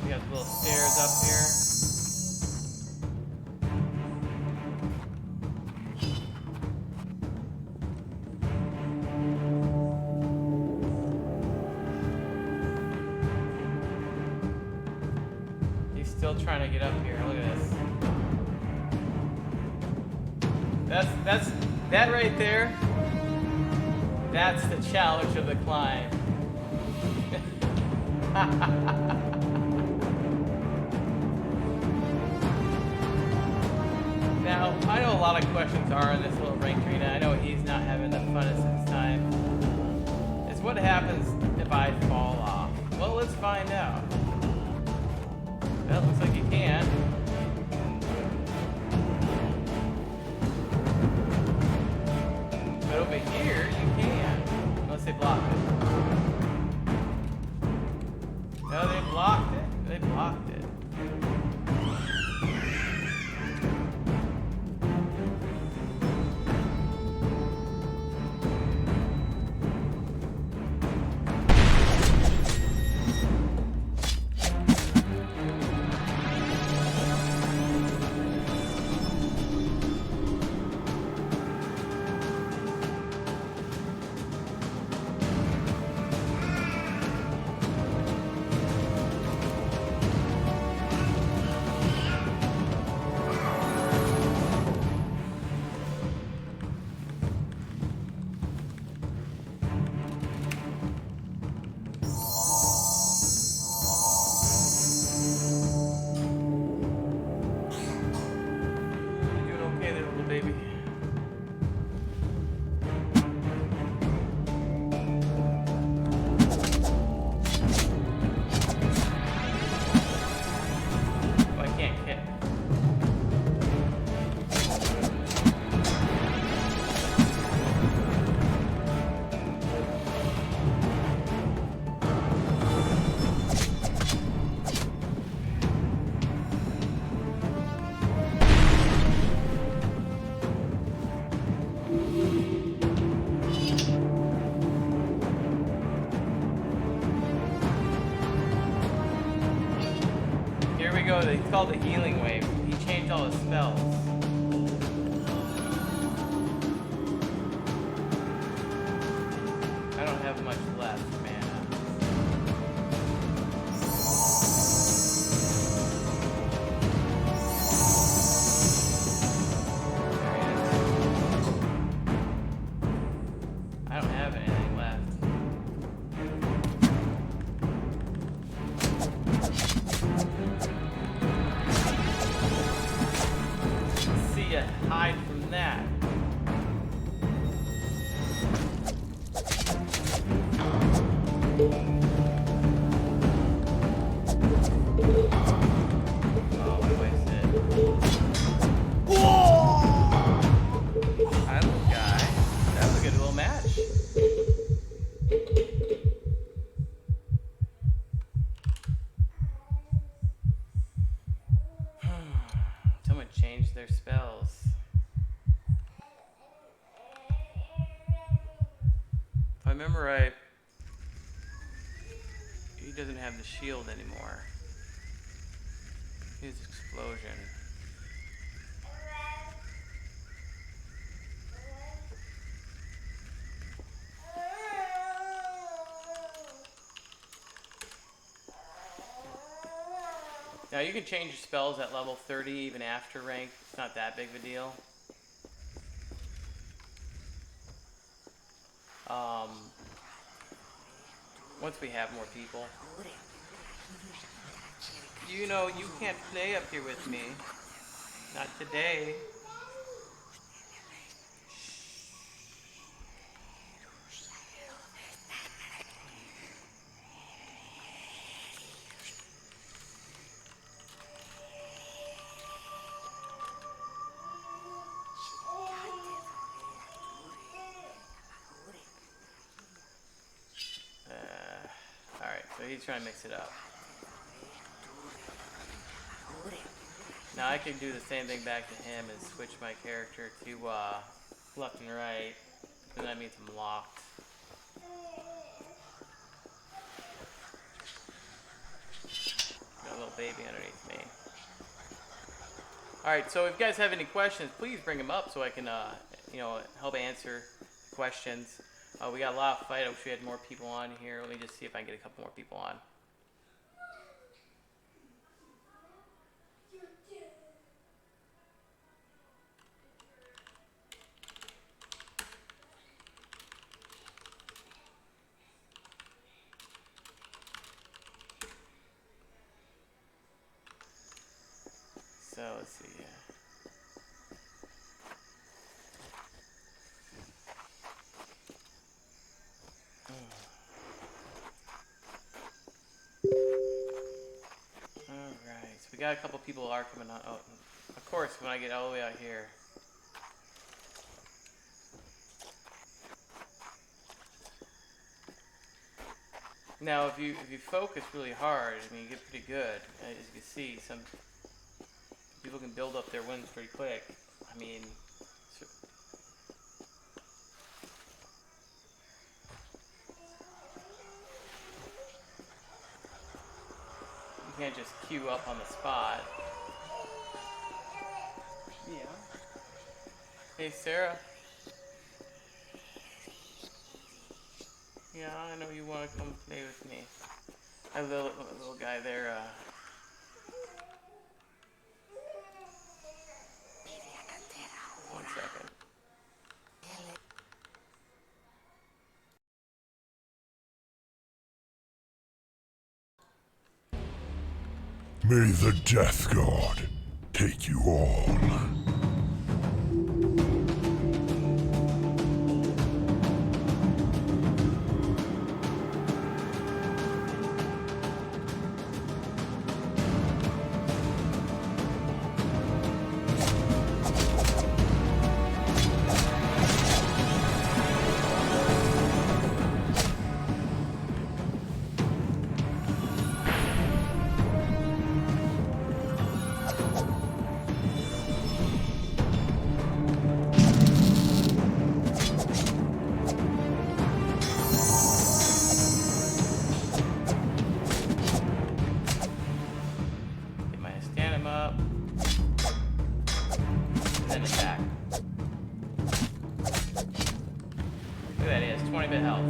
We got little stairs up here. Still trying to get up here. Look at this. That right there. That's the challenge of the climb. Now, I know a lot of questions are in this little ranked arena. I know he's not having the funnest of his time. Is what happens if I fall off? Well, let's find out. That looks like you can. But over here, you can. Unless they block it. No, they blocked it. They blocked it. go. It's called the Healing Wave. He changed all his spells. I don't have much left, mana. I don't have anything left. See ya hide from that. Oh, I wasted. Hi, little guy. That was a good little match. Someone changed their spells. If I remember right, he doesn't have the shield anymore. His explosion. Now you can change your spells at level 30 even after rank. It's not that big of a deal. Once we have more people. You know, you can't play up here with me. Not today. Alright, so he's trying to mix it up. Now I can do the same thing back to him and switch my character to left and right. And that means I'm locked. Got a little baby underneath me. Alright, so if you guys have any questions, please bring them up so I can help answer questions. We got a lot of fight. I wish we had more people on here. Let me just see if I can get a couple more people on. So let's see here. Alright, so we got a couple people are coming on. Oh, of course, when I get all the way out here. Now, if you focus really hard, I mean, you get pretty good. As you can see, some people can build up their wins pretty quick. I mean, so you can't just queue up on the spot. Yeah. Hey, Sarah. Yeah, I know you want to come play with me. I have a little guy there. One second. May the Death God take you all. him up. And then attack. Look at that, he has 20 bit health.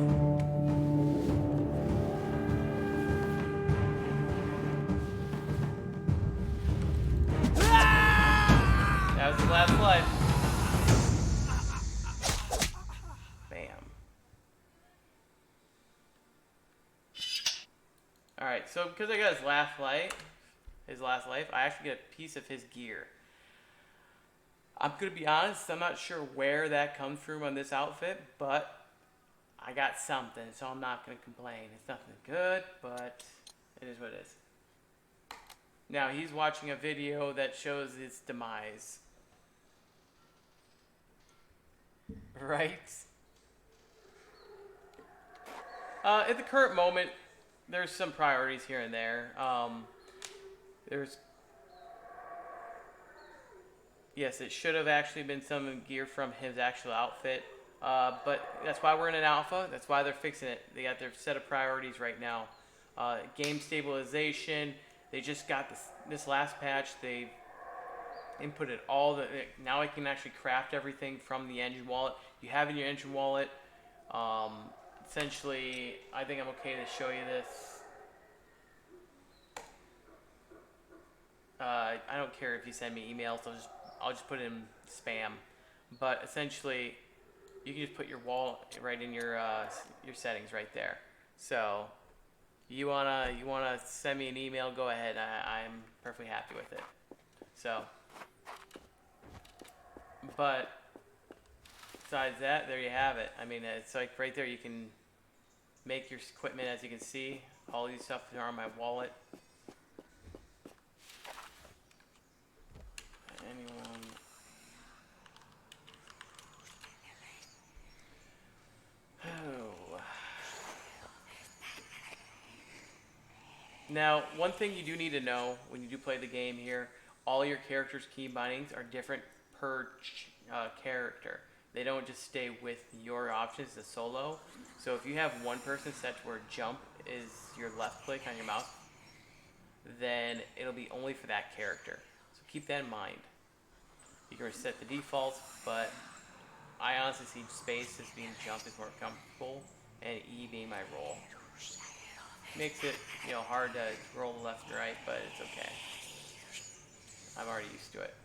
That was his last life. Bam. Alright, so because I got his last life, I actually get a piece of his gear. I'm gonna be honest, I'm not sure where that comes from on this outfit, but I got something, so I'm not gonna complain. It's nothing good, but it is what it is. Now he's watching a video that shows his demise. Right? At the current moment, there's some priorities here and there. Yes, it should have actually been some gear from his actual outfit. But that's why we're in an alpha. That's why they're fixing it. They got their set of priorities right now. Game stabilization. They just got this last patch. They inputted now I can actually craft everything from the engine wallet. You have in your engine wallet. Essentially, I think I'm okay to show you this. I don't care if you send me emails. I'll just put it in spam. But essentially, you can just put your wallet right in your settings right there. So you wanna send me an email? Go ahead. I'm perfectly happy with it. So, but besides that, there you have it. I mean, it's like right there. You can make your equipment, as you can see. All these stuff are on my wallet. Anyone? Oh. Now, one thing you do need to know when you do play the game here, all your characters' key bindings are different per character. They don't just stay with your options as solo. So if you have one person set to where jump is your left click on your mouse, then it'll be only for that character. So keep that in mind. You can reset the defaults, but I honestly see space as being jump is more comfortable, and E being my roll. Makes it, hard to roll left and right, but it's okay. I'm already used to it.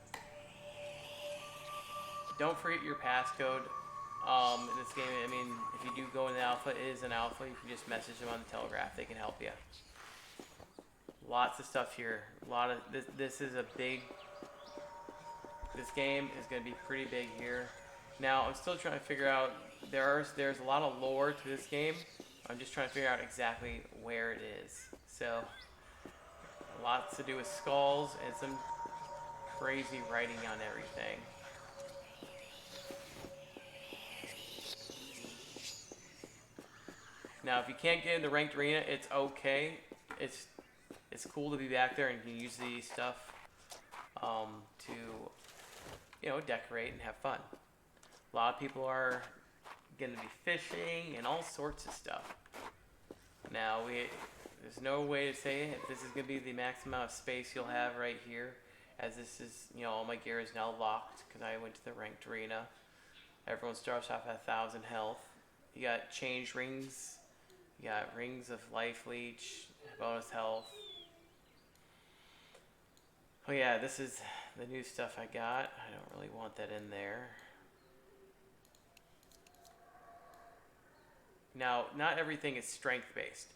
Don't forget your passcode. In this game, I mean, if you do go in the alpha, it is an alpha. You can just message them on the Telegraph. They can help you. Lots of stuff here. This is a big. This game is going to be pretty big here. Now, I'm still trying to figure out. There's a lot of lore to this game. I'm just trying to figure out exactly where it is. So, lots to do with skulls and some crazy writing on everything. Now, if you can't get in the ranked arena, it's okay. It's cool to be back there and you can use these stuff to, decorate and have fun. A lot of people are going to be fishing and all sorts of stuff. Now, there's no way to say if this is going to be the max amount of space you'll have right here, as this is, all my gear is now locked because I went to the ranked arena. Everyone starts off at 1,000 health. You got change rings. You got rings of life leech, bonus health. Oh yeah, this is the new stuff I got. I don't really want that in there. Now, not everything is strength based.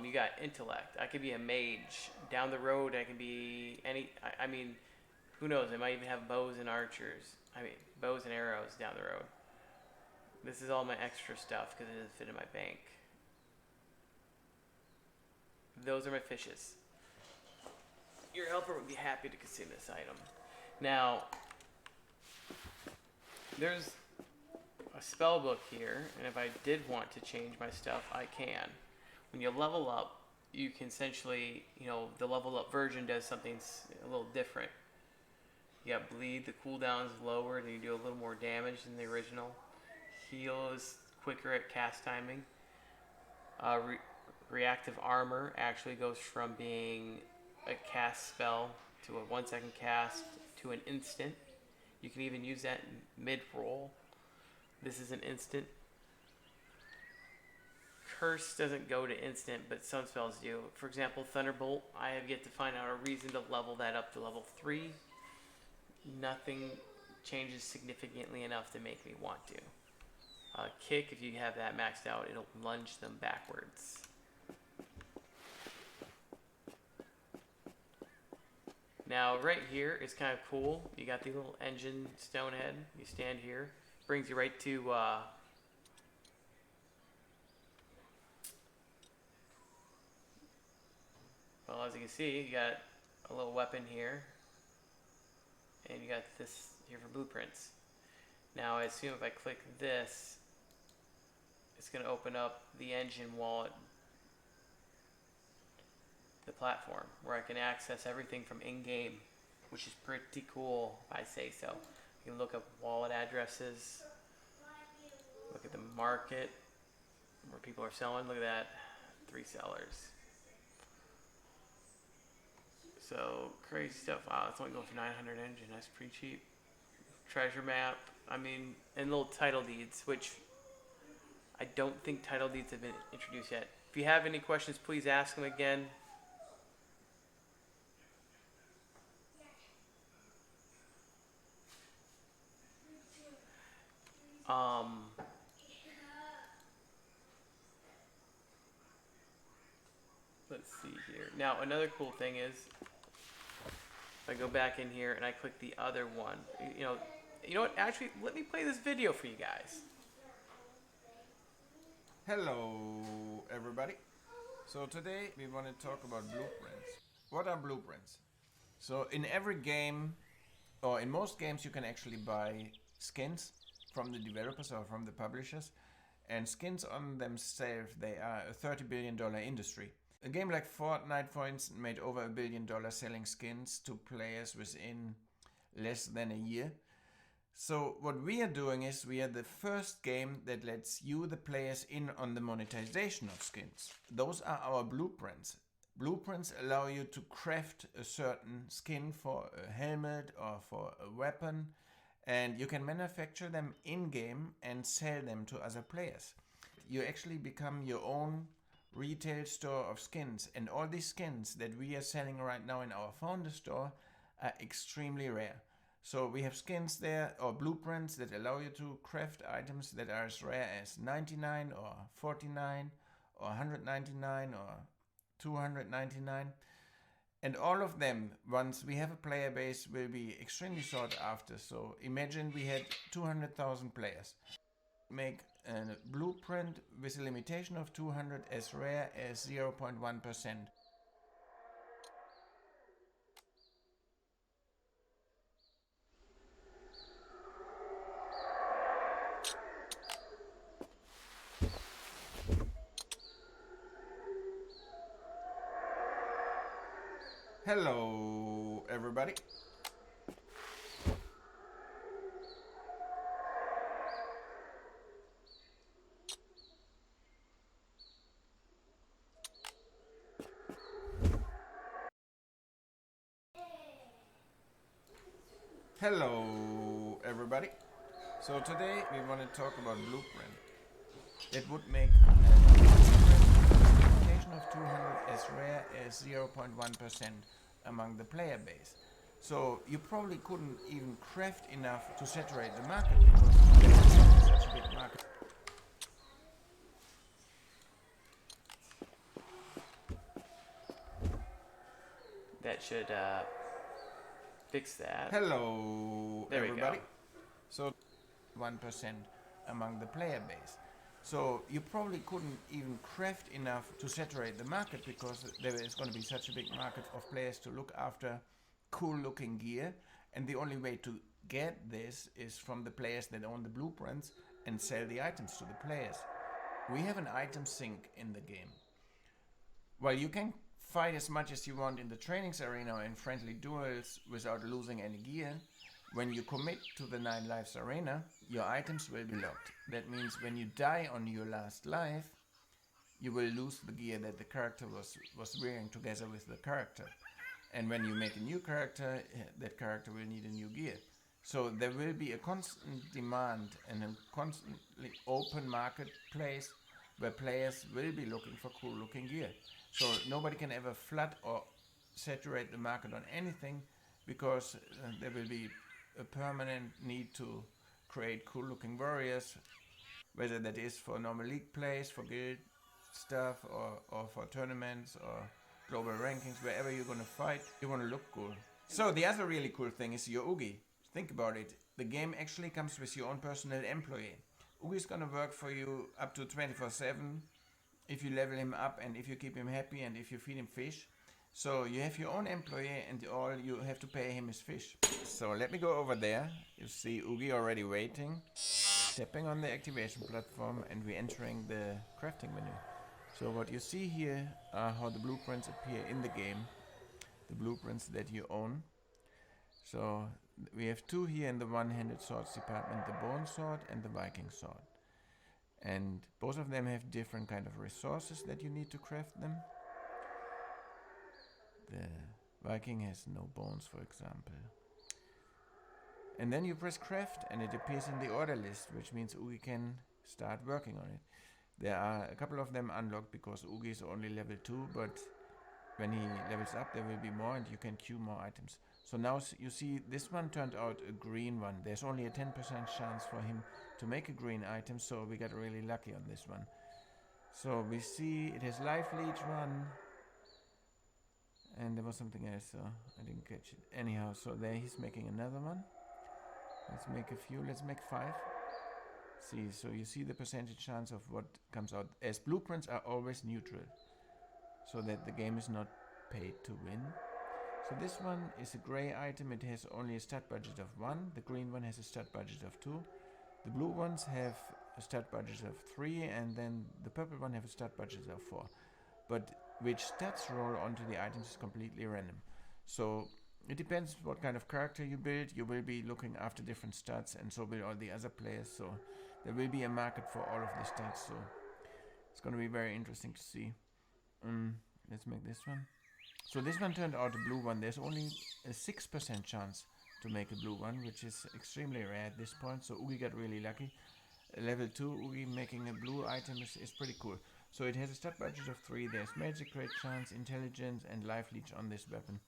You got intellect. I could be a mage. Down the road, I can be any. I mean, who knows? I might even have bows and archers. Bows and arrows down the road. This is all my extra stuff because it doesn't fit in my bank. Those are my fishes. Your helper would be happy to consume this item. Now, there's a spell book here, and if I did want to change my stuff, I can. When you level up, you can essentially, the level up version does something a little different. You got bleed, the cooldown is lower, and you do a little more damage than the original. Heal is quicker at cast timing. Reactive armor actually goes from being a cast spell to a 1 second cast to an instant. You can even use that mid-roll. This is an instant. Curse doesn't go to instant, but some spells do. For example, Thunderbolt, I have yet to find out a reason to level that up to level 3. Nothing changes significantly enough to make me want to. Kick, if you have that maxed out, it'll lunge them backwards. Now, right here is kind of cool. You got the little engine stone head. You stand here. Brings you right to well, as you can see, you got a little weapon here. And you got this here for blueprints. Now, I assume if I click this, it's going to open up the engine wallet, the platform, where I can access everything from in-game, which is pretty cool, if I say so. You can look up wallet addresses, look at the market, where people are selling. Look at that, 3 sellers. So, crazy stuff. Wow, it's only going for 900 engine. That's pretty cheap. Treasure map. I mean, and little title deeds, which I don't think title deeds have been introduced yet. If you have any questions, please ask them again. Let's see here. Now, another cool thing is, if I go back in here and I click the other one, you know what? Actually, let me play this video for you guys. Hello everybody. So today we want to talk about blueprints. What are blueprints? So in every game, or in most games, you can actually buy skins from the developers or from the publishers, and skins on themselves, they are a $30 billion industry. A game like Fortnite, for instance, made over $1 billion selling skins to players within less than a year. So what we are doing is we are the first game that lets you, the players, in on the monetization of skins. Those are our blueprints. Blueprints allow you to craft a certain skin for a helmet or for a weapon, and you can manufacture them in-game and sell them to other players. You actually become your own retail store of skins, and all these skins that we are selling right now in our founder store are extremely rare. So we have skins there, or blueprints, that allow you to craft items that are as rare as 99 or 49 or 199 or 299. And all of them, once we have a player base, will be extremely sought after. So imagine we had 200,000 players. Make a blueprint with a limitation of 200 as rare as 0.1%. Hello everybody. Hello everybody. So today we want to talk about blueprint. It would make a limitation of 200 as rare as 0.1% among the player base. So you probably couldn't even craft enough to saturate the market because there's such a big market. That should fix that. Hello There we everybody. go. So 1% among the player base. So you probably couldn't even craft enough to saturate the market because there is going to be such a big market of players to look after cool looking gear, and the only way to get this is from the players that own the blueprints and sell the items to the players. We have an item sink in the game. While you can fight as much as you want in the trainings arena or in friendly duels without losing any gear, when you commit to the 9 lives arena, your items will be locked. That means when you die on your last life, you will lose the gear that the character was wearing together with the character. And when you make a new character, that character will need a new gear. So there will be a constant demand and a constantly open marketplace where players will be looking for cool looking gear. So nobody can ever flood or saturate the market on anything, because there will be a permanent need to create cool looking warriors, whether that is for normal league plays, for guild stuff, or for tournaments or global rankings. Wherever you're gonna fight, you wanna look cool. So the other really cool thing is your Oogie. Think about it. The game actually comes with your own personal employee. Oogie's gonna work for you up to 24/7 if you level him up and if you keep him happy and if you feed him fish. So you have your own employee and all you have to pay him is fish. So let me go over there. You see Oogie already waiting, stepping on the activation platform, and we're entering the crafting menu. So what you see here are how the blueprints appear in the game, the blueprints that you own. So we have two here in the one-handed swords department, the bone sword and the Viking sword. And both of them have different kind of resources that you need to craft them. The Viking has no bones, for example. And then you press craft and it appears in the order list, which means Oogie can start working on it. There are a couple of them unlocked because Oogie is only level 2, but when he levels up there will be more and you can queue more items. So now you see this one turned out a green one. There's only a 10% chance for him to make a green item, so we got really lucky on this one. So we see it has life leech 1, and there was something else, so I didn't catch it. Anyhow, so there he's making another one. Let's make a few, let's make 5. See, so you see the percentage chance of what comes out, as blueprints are always neutral, so that the game is not paid to win. So this one is a gray item. It has only a stat budget of 1. The green one has a stat budget of 2. The blue ones have a stat budget of 3, and then the purple one have a stat budget of 4. But which stats roll onto the items is completely random. So it depends what kind of character you build. You will be looking after different stats, and so will all the other players. So there will be a market for all of the stats. So it's going to be very interesting to see. Let's make this one. So this one turned out a blue one. There's only a 6% chance to make a blue one, which is extremely rare at this point. So Oogie got really lucky. Level 2 Oogie making a blue item is pretty cool. So it has a stat budget of 3. There's magic rate chance, intelligence, and life leech on this weapon.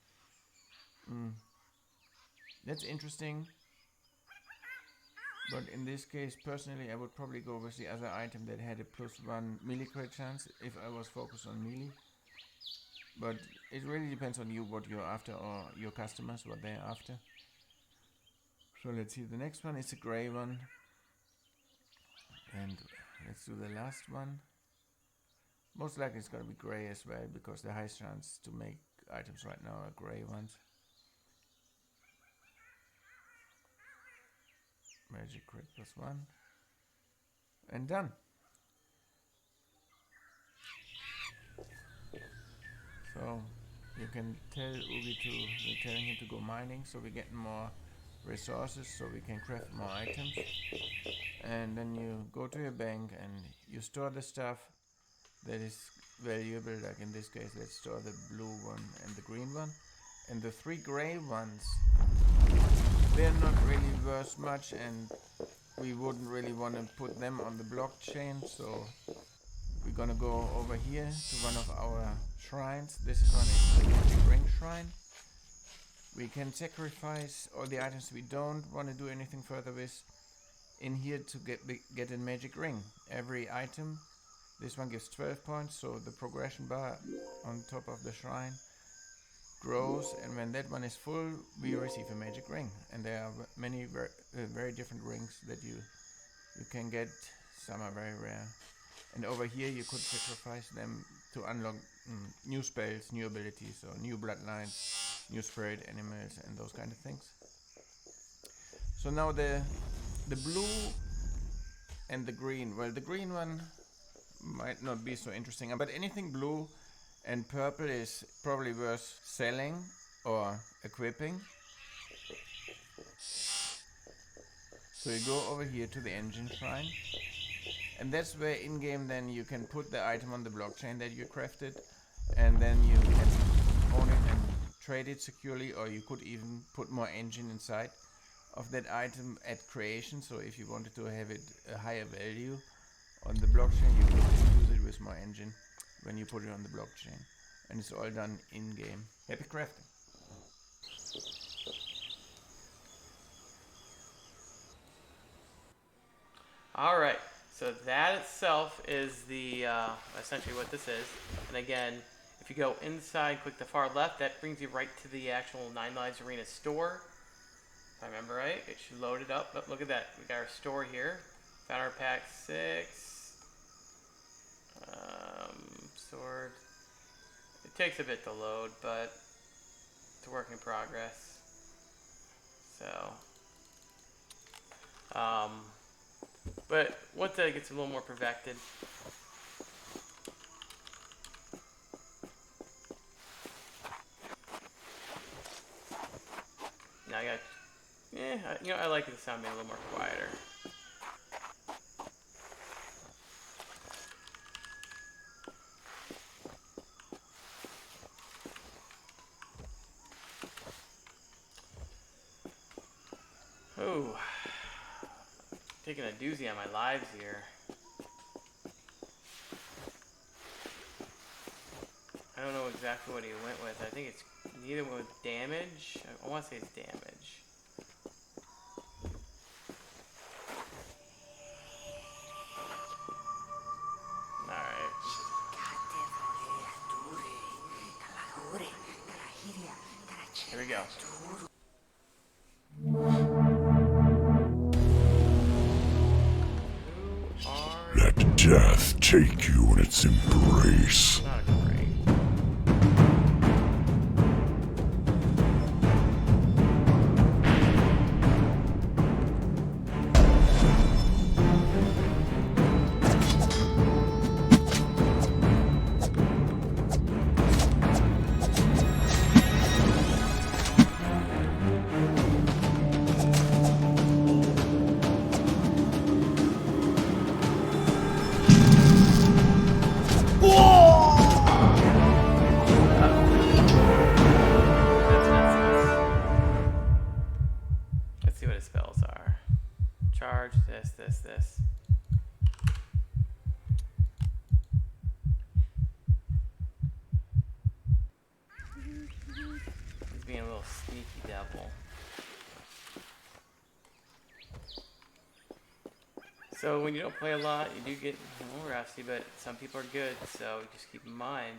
That's interesting. But in this case, personally, I would probably go with the other item that had a +1 melee crit chance if I was focused on melee. But it really depends on you what you're after, or your customers what they're after. So let's see, the next one is a gray one. And let's do the last one. Most likely it's gonna be gray as well, because the highest chance to make items right now are gray ones. Magic crit +1. And done. So you can tell Oogie we're telling him to go mining, so we're getting more resources, so we can craft more items. And then you go to your bank and you store the stuff that is valuable, like in this case let's store the blue one and the green one. And the 3 gray ones, they're not really worth much, and we wouldn't really want to put them on the blockchain, so we're gonna go over here to one of our shrines. This is one, is the Magic Ring Shrine. We can sacrifice all the items we don't want to do anything further with in here to get a magic ring. Every item, this one gives 12 points, so the progression bar on top of the shrine grows, and when that one is full, we receive a magic ring. And there are many very different rings that you can get. Some are very rare. And over here you could sacrifice them to unlock new spells, new abilities, or new bloodlines, new spirit animals, and those kind of things. So now the blue and the green. Well, the green one might not be so interesting, but anything blue and purple is probably worth selling or equipping. So you go over here to the engine shrine, and that's where in-game then you can put the item on the blockchain that you crafted, and then you can own it and trade it securely, or you could even put more engine inside of that item at creation. So if you wanted to have it a higher value on the blockchain, you could use it with more engine when you put it on the blockchain. And it's all done in-game. Happy crafting. Alright, so that itself is the essentially what this is. And again, if you go inside, click the far left, that brings you right to the actual Nine Lives Arena store. If I remember right, it should load it up. But look at that, we got our store here. Found our pack 6. Sword. It takes a bit to load, but it's a work in progress. So, but once that gets a little more perfected, now I got, I like the sound being a little more quieter. Oh, taking a doozy on my lives here. I don't know exactly what he went with. I think it's neither with damage. I want to say it's damage. Alright. Here we go. Let death take you in its embrace. Not great. Let's see what his spells are. Charge, this. He's being a little sneaky devil. So when you don't play a lot, you do get a little rusty, but some people are good, so just keep in mind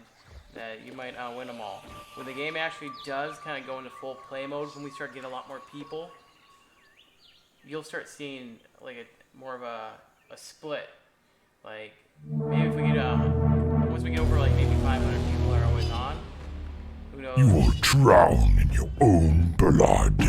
that you might win them all. When the game actually does kind of go into full play mode, when we start getting a lot more people, you'll start seeing like more of a split. Like maybe if we get once we get over like maybe 500 people are always on, who knows? You will drown in your own blood.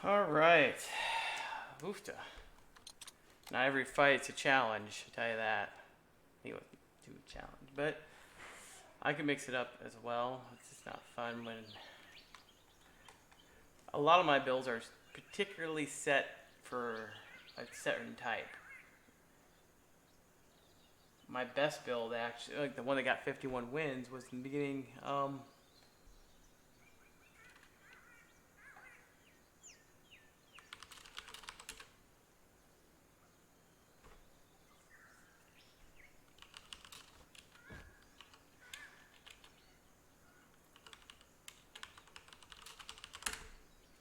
Alright. Oofta. Not every fight's a challenge, I'll tell you that. He wasn't too challenged, but I can mix it up as well. It's just not fun when a lot of my builds are particularly set for a certain type. My best build, actually, like the one that got 51 wins, was in the beginning.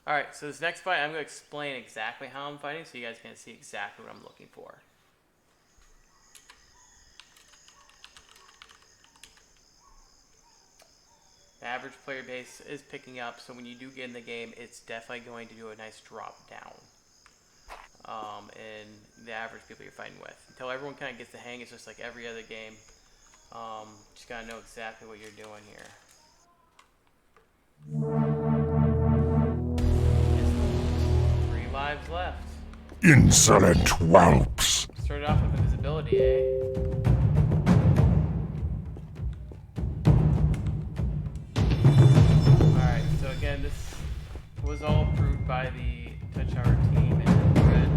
Alright, so this next fight, I'm going to explain exactly how I'm fighting so you guys can see exactly what I'm looking for. The average player base is picking up, so when you do get in the game, it's definitely going to do a nice drop down in the average people you're fighting with. Until everyone kind of gets the hang, it's just like every other game. Just gotta know exactly what you're doing here. Just 3 lives left. Insolent whelps. Started off with invisibility, eh? Alright, so again, this was all approved by the Touch Our team and Red.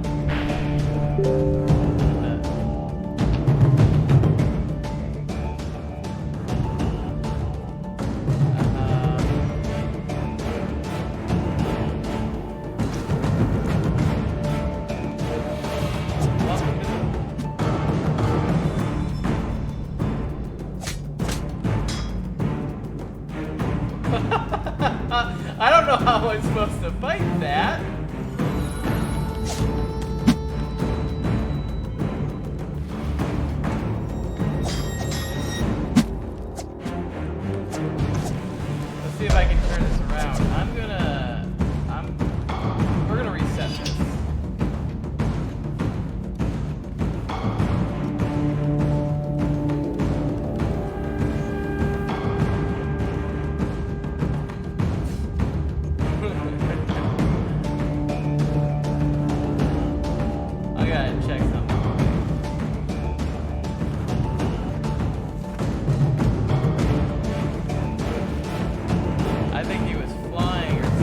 I don't know how I'm supposed to fight that. Let's see if I can turn this around. We're gonna reset this. I gotta check something. I think he was flying or something.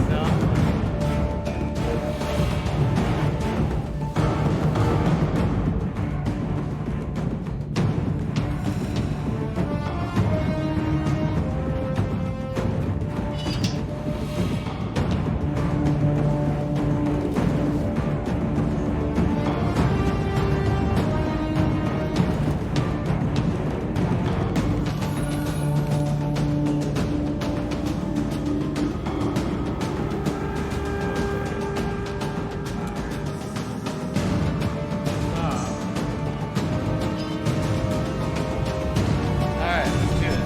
Alright, let's do this.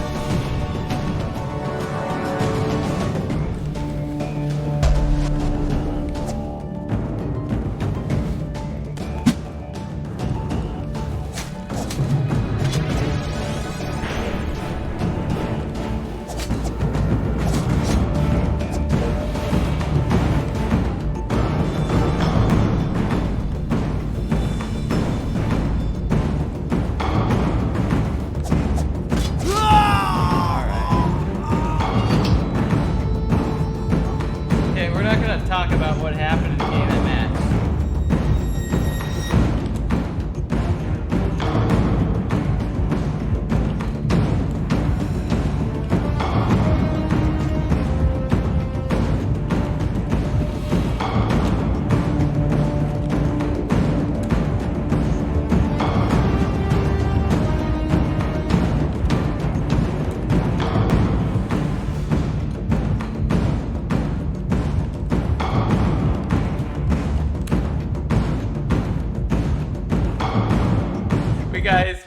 Okay, we're not gonna talk about what happened in the game that match.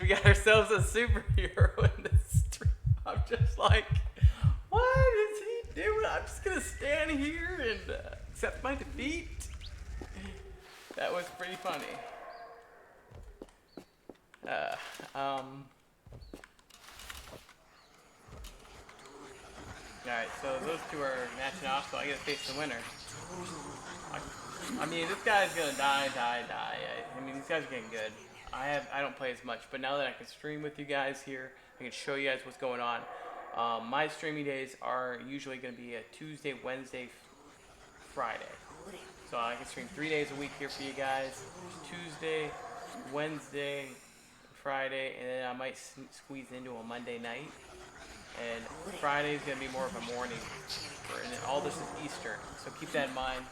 We got ourselves a superhero in this stream. I'm just like, what is he doing? I'm just gonna stand here and accept my defeat. That was pretty funny. Alright, so those two are matching off, so I gotta face the winner. I mean, this guy's gonna die. I mean, these guys are getting good. I don't play as much, but now that I can stream with you guys here, I can show you guys what's going on. My streaming days are usually going to be a Tuesday, Wednesday, Friday. So I can stream 3 days a week here for you guys. Tuesday, Wednesday, Friday, and then I might squeeze into a Monday night. And Friday is going to be more of a morning. And then all this is Eastern, so keep that in mind.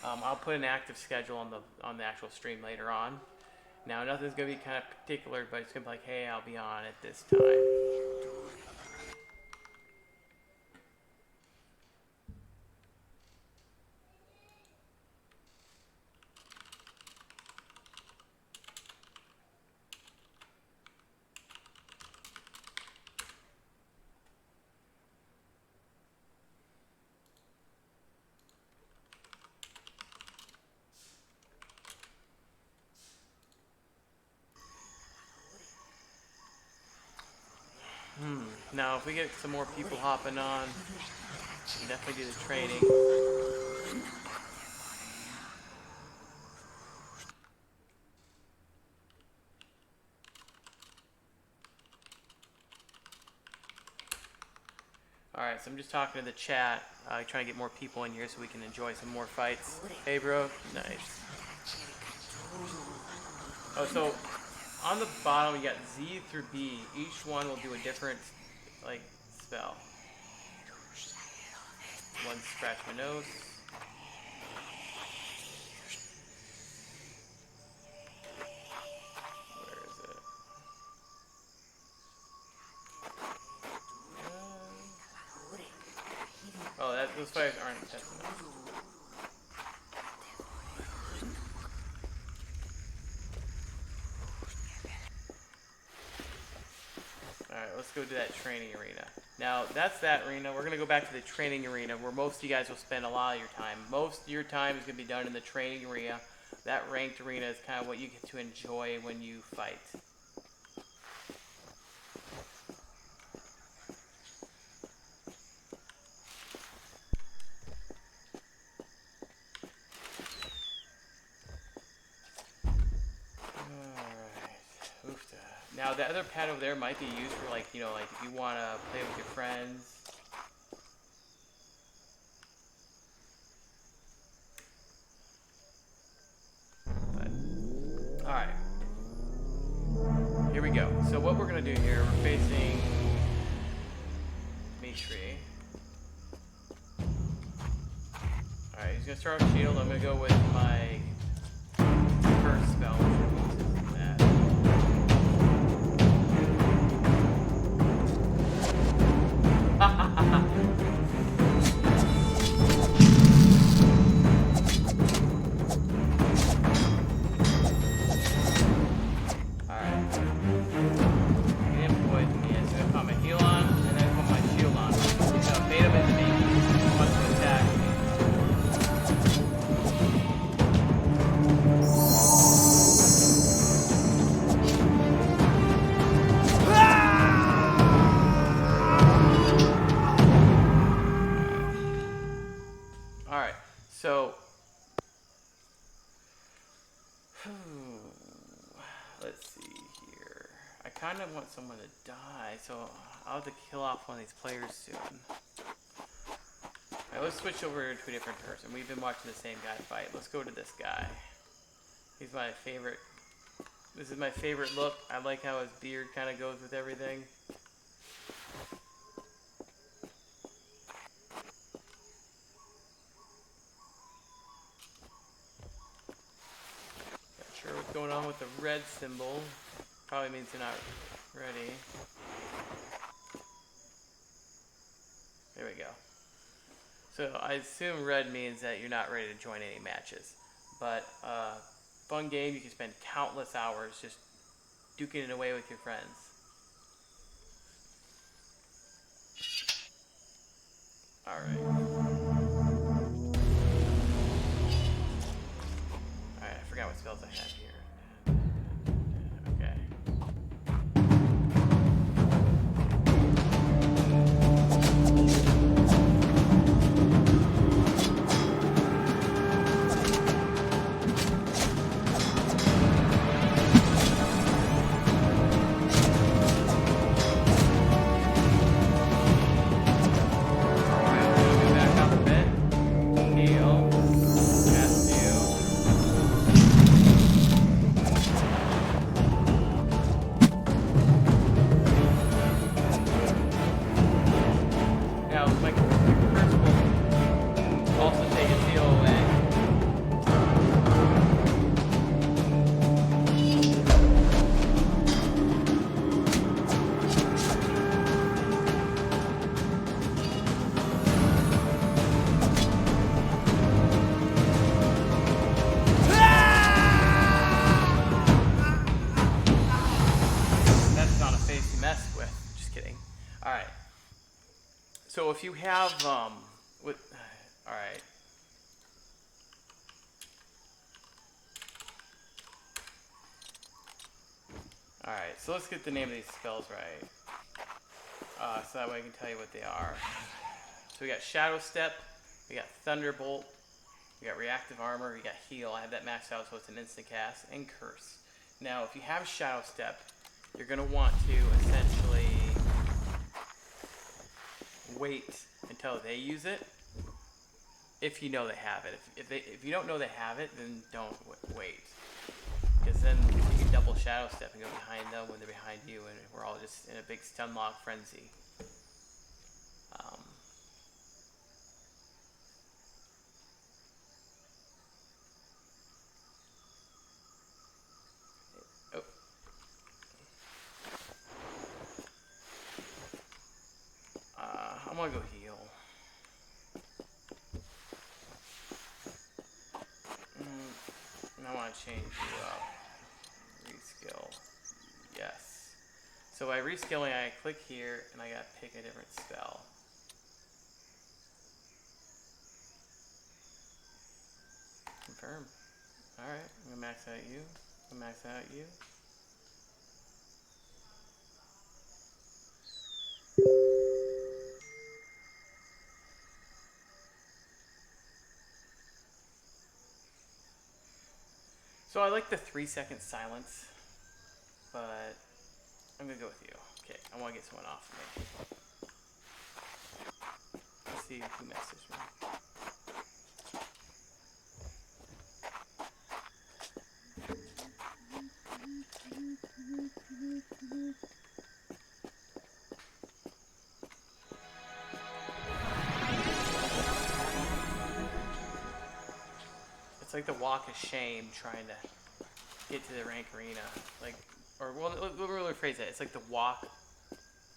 I'll put an active schedule on the actual stream later on. Now, nothing's going to be kind of particular, but it's going to be like, hey, I'll be on at this time. Now, if we get some more people hopping on, we can definitely do the training. Alright, so I'm just talking to the chat, trying to get more people in here so we can enjoy some more fights. Hey, bro. Nice. Oh, so on the bottom you got Z through B. Each one will do a different, like, spell. One scratch my nose. Where is it? Oh, those fires aren't testing us. Alright, let's go to that training arena. Now, that's that arena. We're going to go back to the training arena where most of you guys will spend a lot of your time. Most of your time is going to be done in the training arena. That ranked arena is kind of what you get to enjoy when you fight. Now the other pad over there might be used for, like, you know, like if you want to play with your friends. But, alright. Here we go. So what we're going to do here, we're facing Mitri. Alright, he's going to start with shield. I'm going to go with my first spell. So, let's see here. I kind of want someone to die, so I'll have to kill off one of these players soon. Alright, let's switch over to a different person. We've been watching the same guy fight. Let's go to this guy. He's my favorite. This is my favorite look. I like how his beard kind of goes with everything. Sure what's going on with the red symbol. Probably means you're not ready. There we go. So I assume red means that you're not ready to join any matches. But fun game, you can spend countless hours just duking it away with your friends. Alright. I forgot what spells I have here. Okay. Back up a bit. Heal. Cast you. Now, my curse will also take a seal away. That's not a face you mess with. Just kidding. Alright. So if you have, alright. Alright, so let's get the name of these spells right. so that way I can tell you what they are. So we got Shadow Step, we got Thunderbolt, we got Reactive Armor, we got Heal. I have that maxed out so it's an instant cast, and Curse. Now, if you have Shadow Step, you're going to want to essentially wait until they use it, if you know they have it. If you don't know they have it, then don't wait. Because then you can double Shadow Step and go behind them when they're behind you, and we're all just in a big stun lock frenzy. I'm gonna go heal. And I want to change you up. Reskill. Yes. So by reskilling, I click here and I gotta pick a different spell. Confirm. Alright, I'm gonna max out you. I'm gonna max out you. So I like the 3-second silence, but I'm gonna go with you. Okay, I want to get someone off of me. Let's see who messaged me. It's like the walk of shame trying to get to the rank arena. Like, or well, let me really rephrase that. It's like the walk.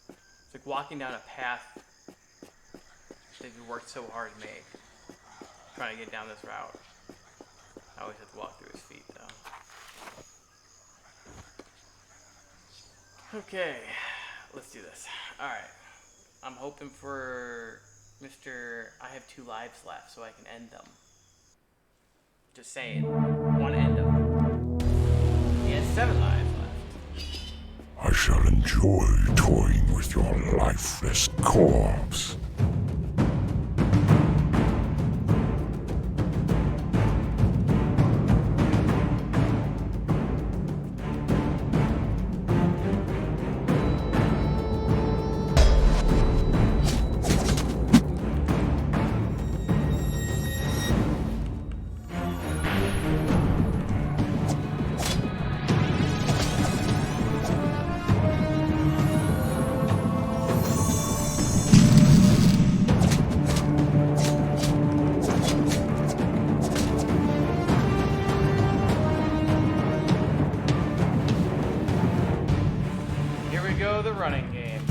It's like walking down a path that you worked so hard to make. Trying to get down this route. I always have to walk through his feet, though. Okay, let's do this. All right, I'm hoping for Mr. I have 2 lives left, so I can end them. Just saying, want to end him. He has 7 lives left. I shall enjoy toying with your lifeless corpse. The running game.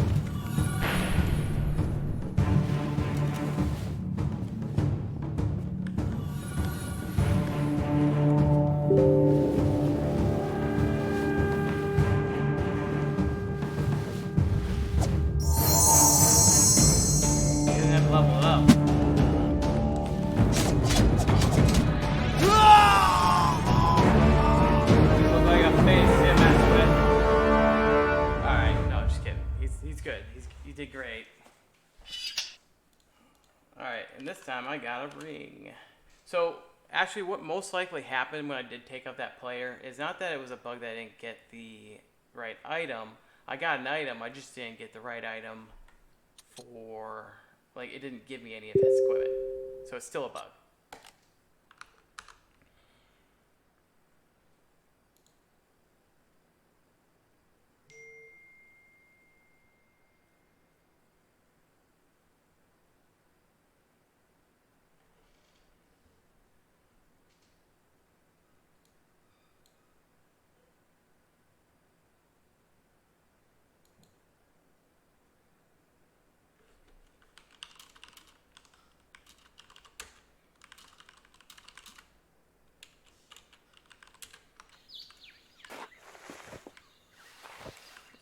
You didn't have to level it up. You look like a face to mess with. He's good. You did great. Alright, and this time I got a ring. So, actually what most likely happened when I did take out that player is not that it was a bug that I didn't get the right item. I got an item, I just didn't get the right item for, like, it didn't give me any of his equipment. So it's still a bug.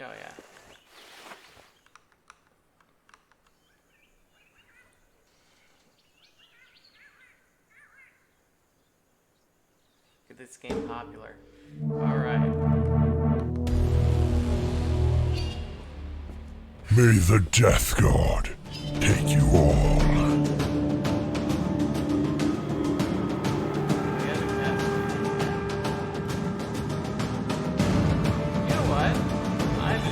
Oh yeah. Get this game popular. All right. May the Death God take you all. You know what? I'm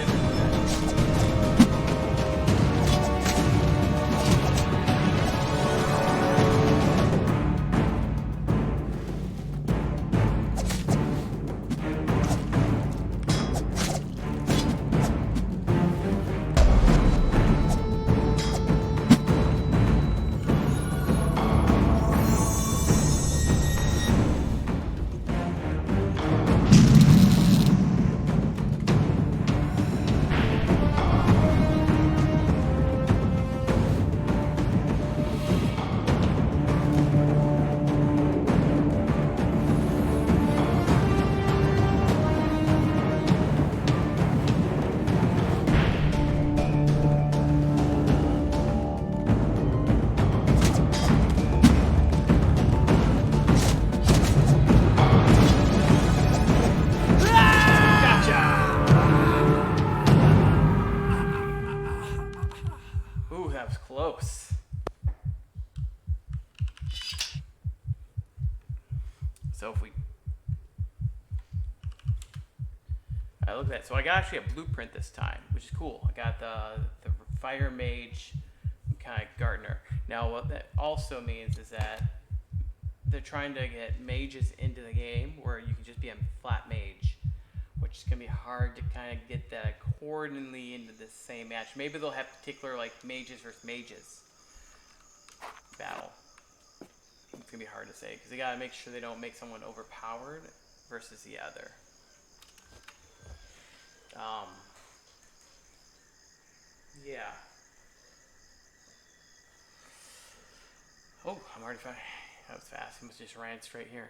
Ooh, that was close. So if we... I look at that. So I got actually a blueprint this time, which is cool. I got the fire mage kind of gardener. Now what that also means is that they're trying to get mages into the game where you can just be a flat mage, which is gonna be hard to kind of get that accordingly into the same match. Maybe they'll have particular like mages versus mages battle. It's gonna be hard to say because they gotta make sure they don't make someone overpowered versus the other. Yeah. Oh, I'm already fine. That was fast. He must just ran straight here.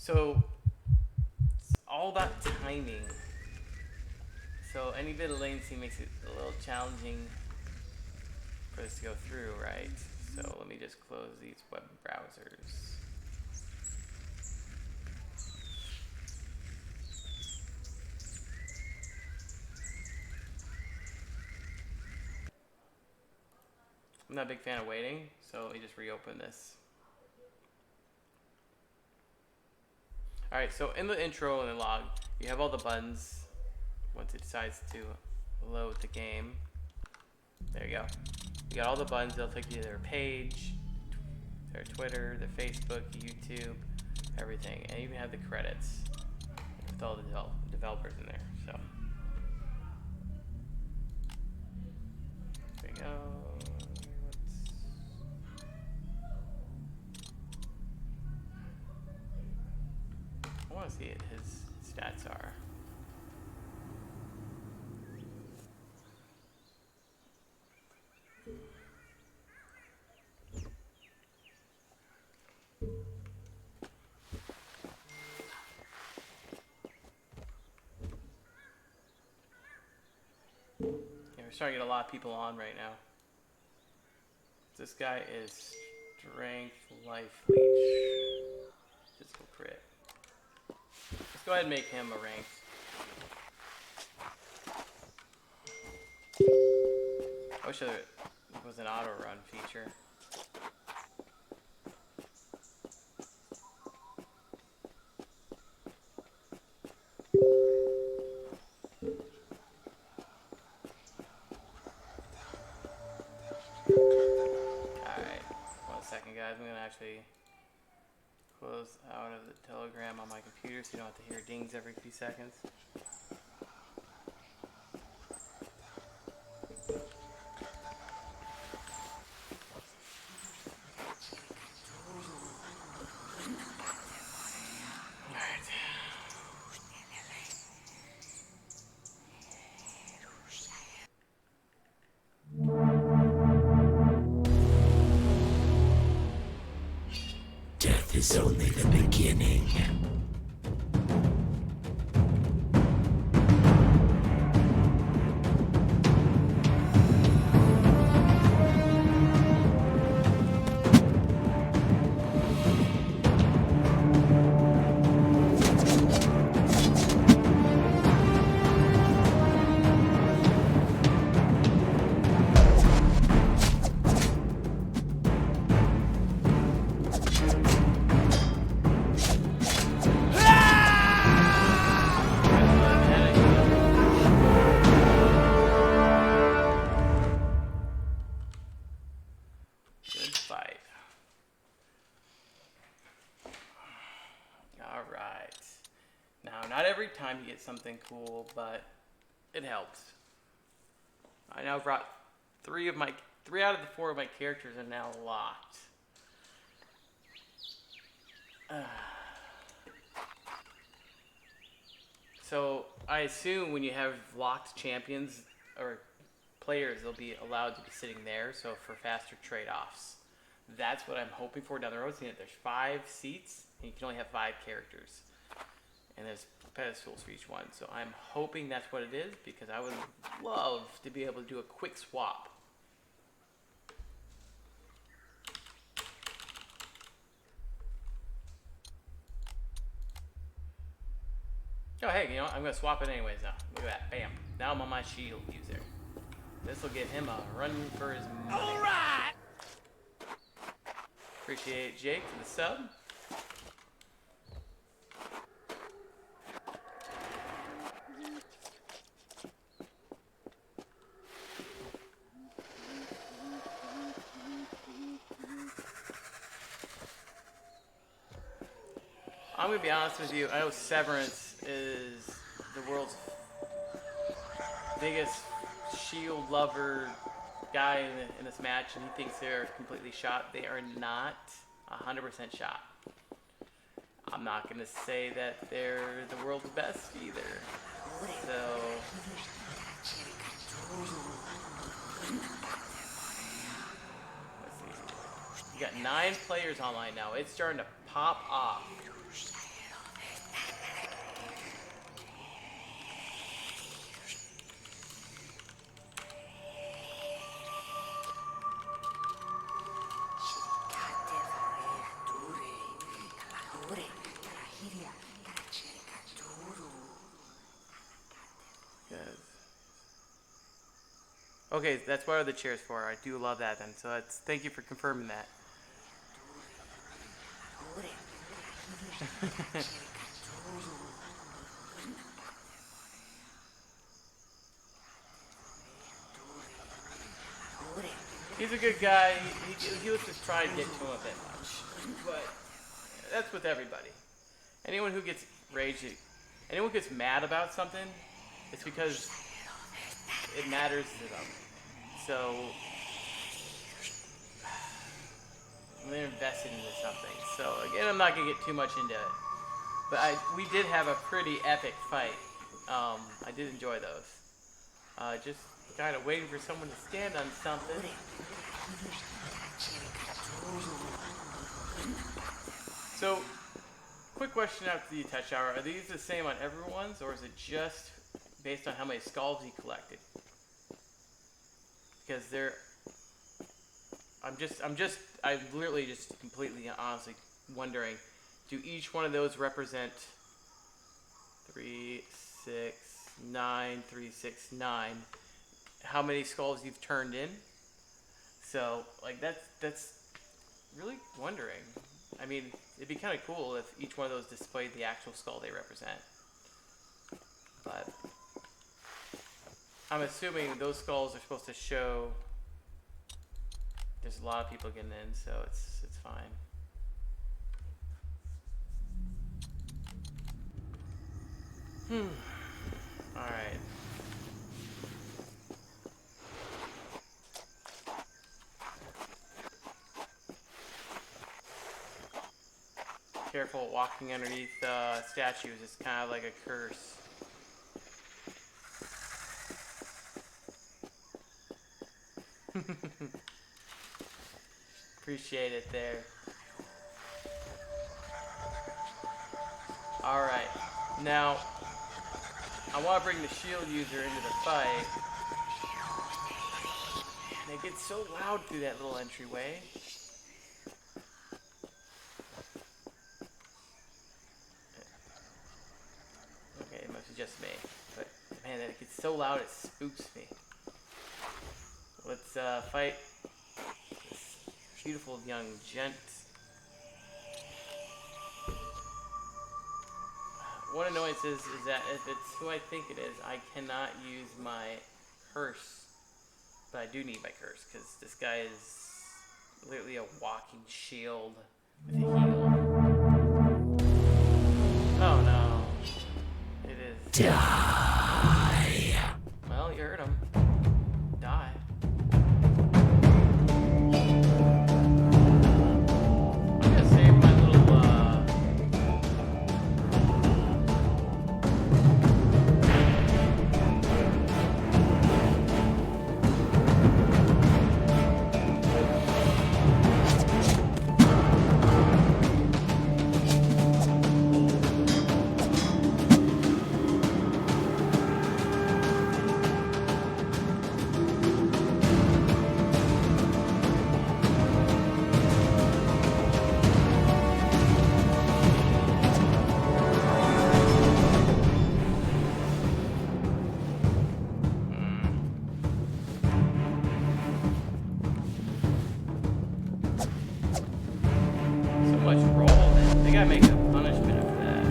So it's all about timing. So any bit of latency makes it a little challenging for this to go through, right? So let me just close these web browsers. I'm not a big fan of waiting, so let me just reopen this. Alright, so in the intro and the log, you have all the buttons once it decides to load the game. There you go. You got all the buttons, they'll take you to their page, their Twitter, their Facebook, YouTube, everything. And you even have the credits with all the developers in there. So there you go. I want to see what his stats are. Yeah, we're starting to get a lot of people on right now. This guy is strength, life leech, physical crit. Let's go ahead and make him a ranked. I wish there was an auto run feature. Alright, 1 second guys, I'm gonna actually close out of the Telegram on my computer so you don't have to hear dings every few seconds. Death is only the beginning. Good fight. Alright. Now, not every time you get something cool, but it helps. I now brought three out of the 4 of my characters are now locked. So I assume when you have locked champions or players, they'll be allowed to be sitting there, so for faster trade-offs. That's what I'm hoping for down the road, seeing that there's 5 seats, and you can only have 5 characters. And there's pedestals for each one, so I'm hoping that's what it is, because I would love to be able to do a quick swap. Oh, hey, you know what? I'm going to swap it anyways now. Look at that. Bam. Now I'm on my shield user. This will give him a run for his money. Alright! Appreciate Jake for the sub. I'm going to be honest with you. I know Severance is the world's biggest shield lover guy in this match, and he thinks they're completely shot. They are not 100% shot. I'm not going to say that they're the world's best either. So, let's see. You got 9 players online now. It's starting to pop off. Okay, that's what are the chairs for. I do love that then. So that's, thank you for confirming that. He's a good guy. He was just trying to get to him a bit much. But that's with everybody. Anyone who gets rage, anyone who gets mad about something, it's because it matters to them. So they're invested into something. So again, I'm not gonna get too much into it. But we did have a pretty epic fight. I did enjoy those. Just kind of waiting for someone to stand on something. So, quick question after the touch hour. Are these the same on everyone's, or is it just based on how many skulls he collected? Because I'm literally just completely honestly wondering, do each one of those represent 3, 6, 9, 3, 6, 9? How many skulls you've turned in? So like that's really wondering. I mean, it'd be kind of cool if each one of those displayed the actual skull they represent. But I'm assuming those skulls are supposed to show there's a lot of people getting in, so it's fine. All right. Careful walking underneath statues. It's kind of like a curse. Appreciate it there. Alright, now I want to bring the shield user into the fight. And it gets so loud through that little entryway. Okay, it must be just me. But man, it gets so loud it spooks me. Let's fight this beautiful young gent. One annoyance is that if it's who I think it is, I cannot use my curse. But I do need my curse, because this guy is literally a walking shield with a heal. Oh no. It is. Die. Well, you heard him. Die. I'm gonna save my little, so much rolling. They gotta make a punishment of that.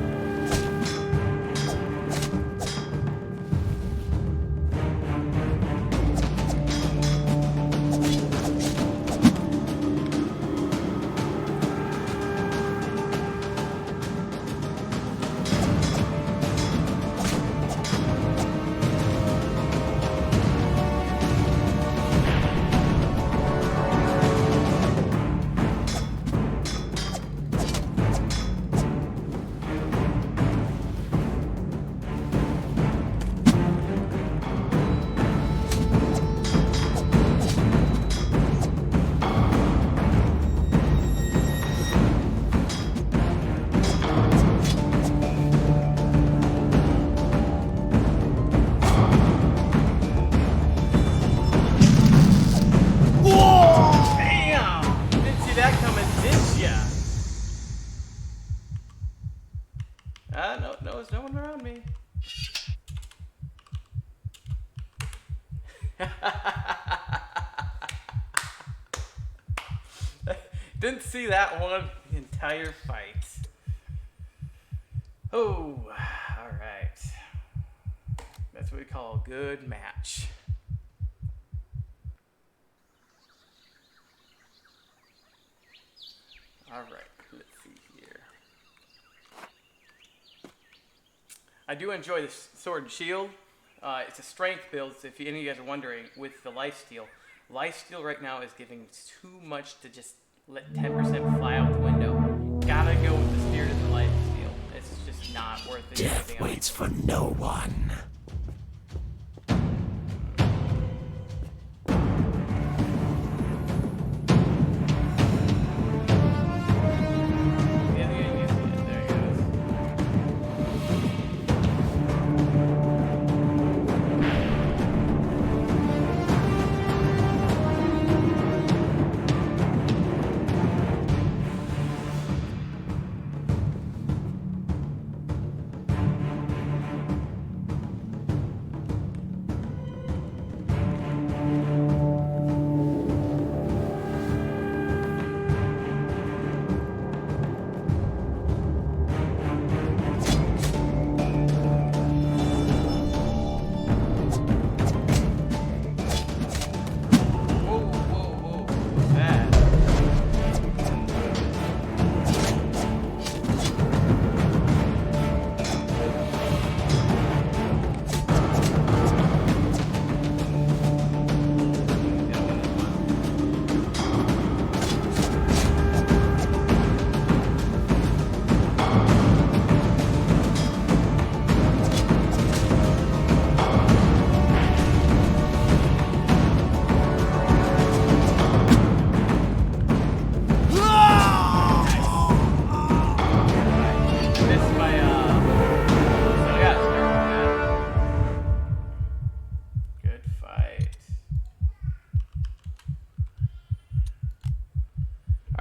Damn! Didn't see that coming, did ya? No, there's no one around me. Didn't see that one the entire fight. Oh, alright. That's what we call a good match. Alright, let's see here. I do enjoy this sword and shield. It's a strength build, so if any of you guys are wondering, with the lifesteal. Lifesteal right now is giving too much to just let 10% fly out the window. Gotta go with the spirit of the lifesteal. It's just not worth it. Death waits for no one. There it goes.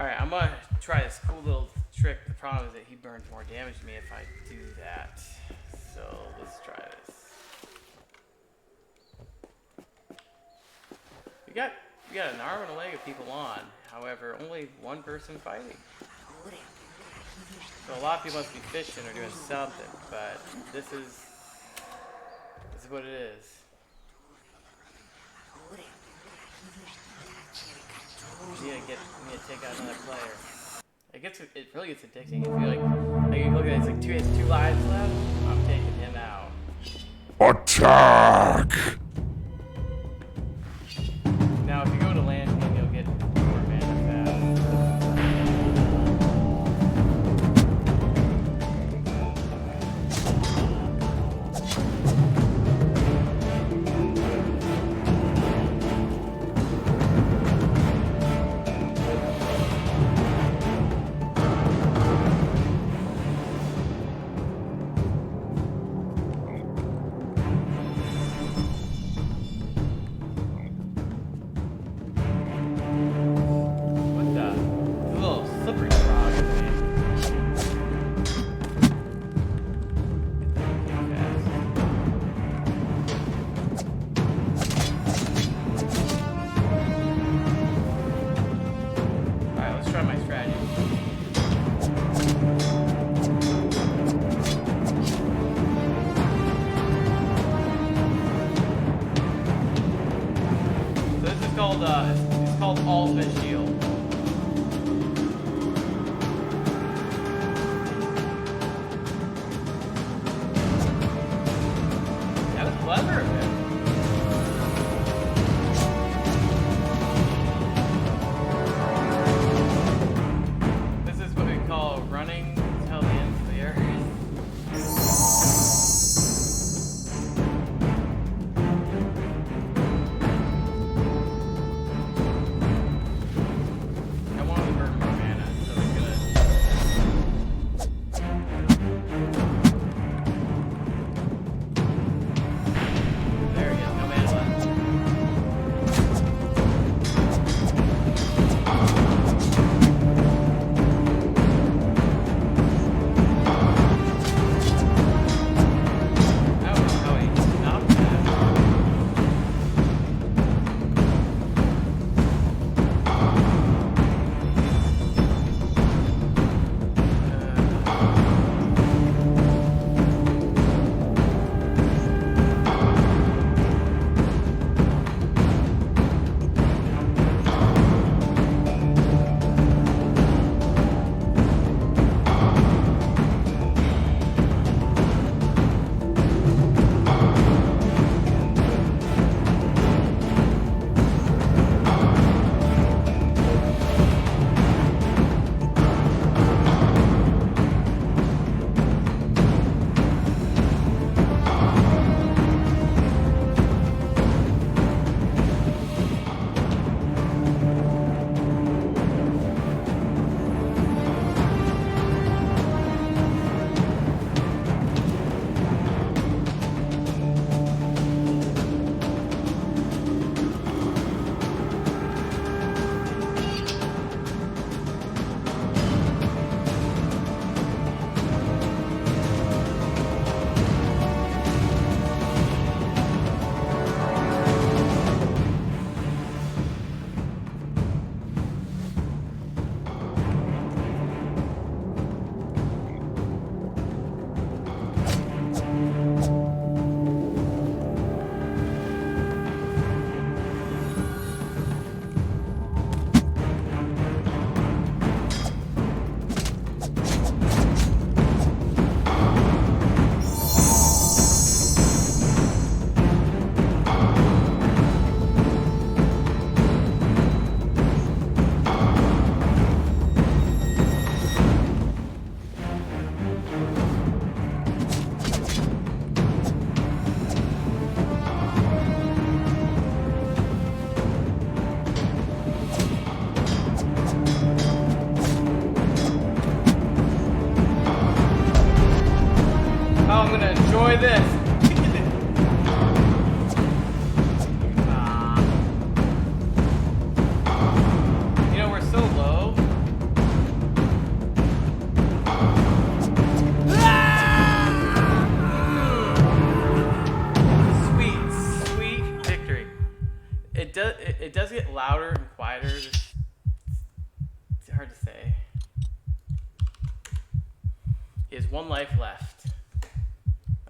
Alright, I'm gonna try this cool little trick. The problem is that he burns more damage to me if I do that. So let's try this. We got an arm and a leg of people on. However, only one person fighting. So a lot of people must be fishing or doing something, but this is what it is. We need to take out another player. It really gets addicting. If you like you look at it, it's like two lives left. I'm taking him out. Attack! Now, if you go to land, you'll get more mana fast. What the? A little slippery frog. Alright, let's try my strategy. So this is called it's called Ultimate Shield. That was clever of him. This is what we call running until the end of the earth. it does get louder and quieter. It's hard to say. He has 1 life left.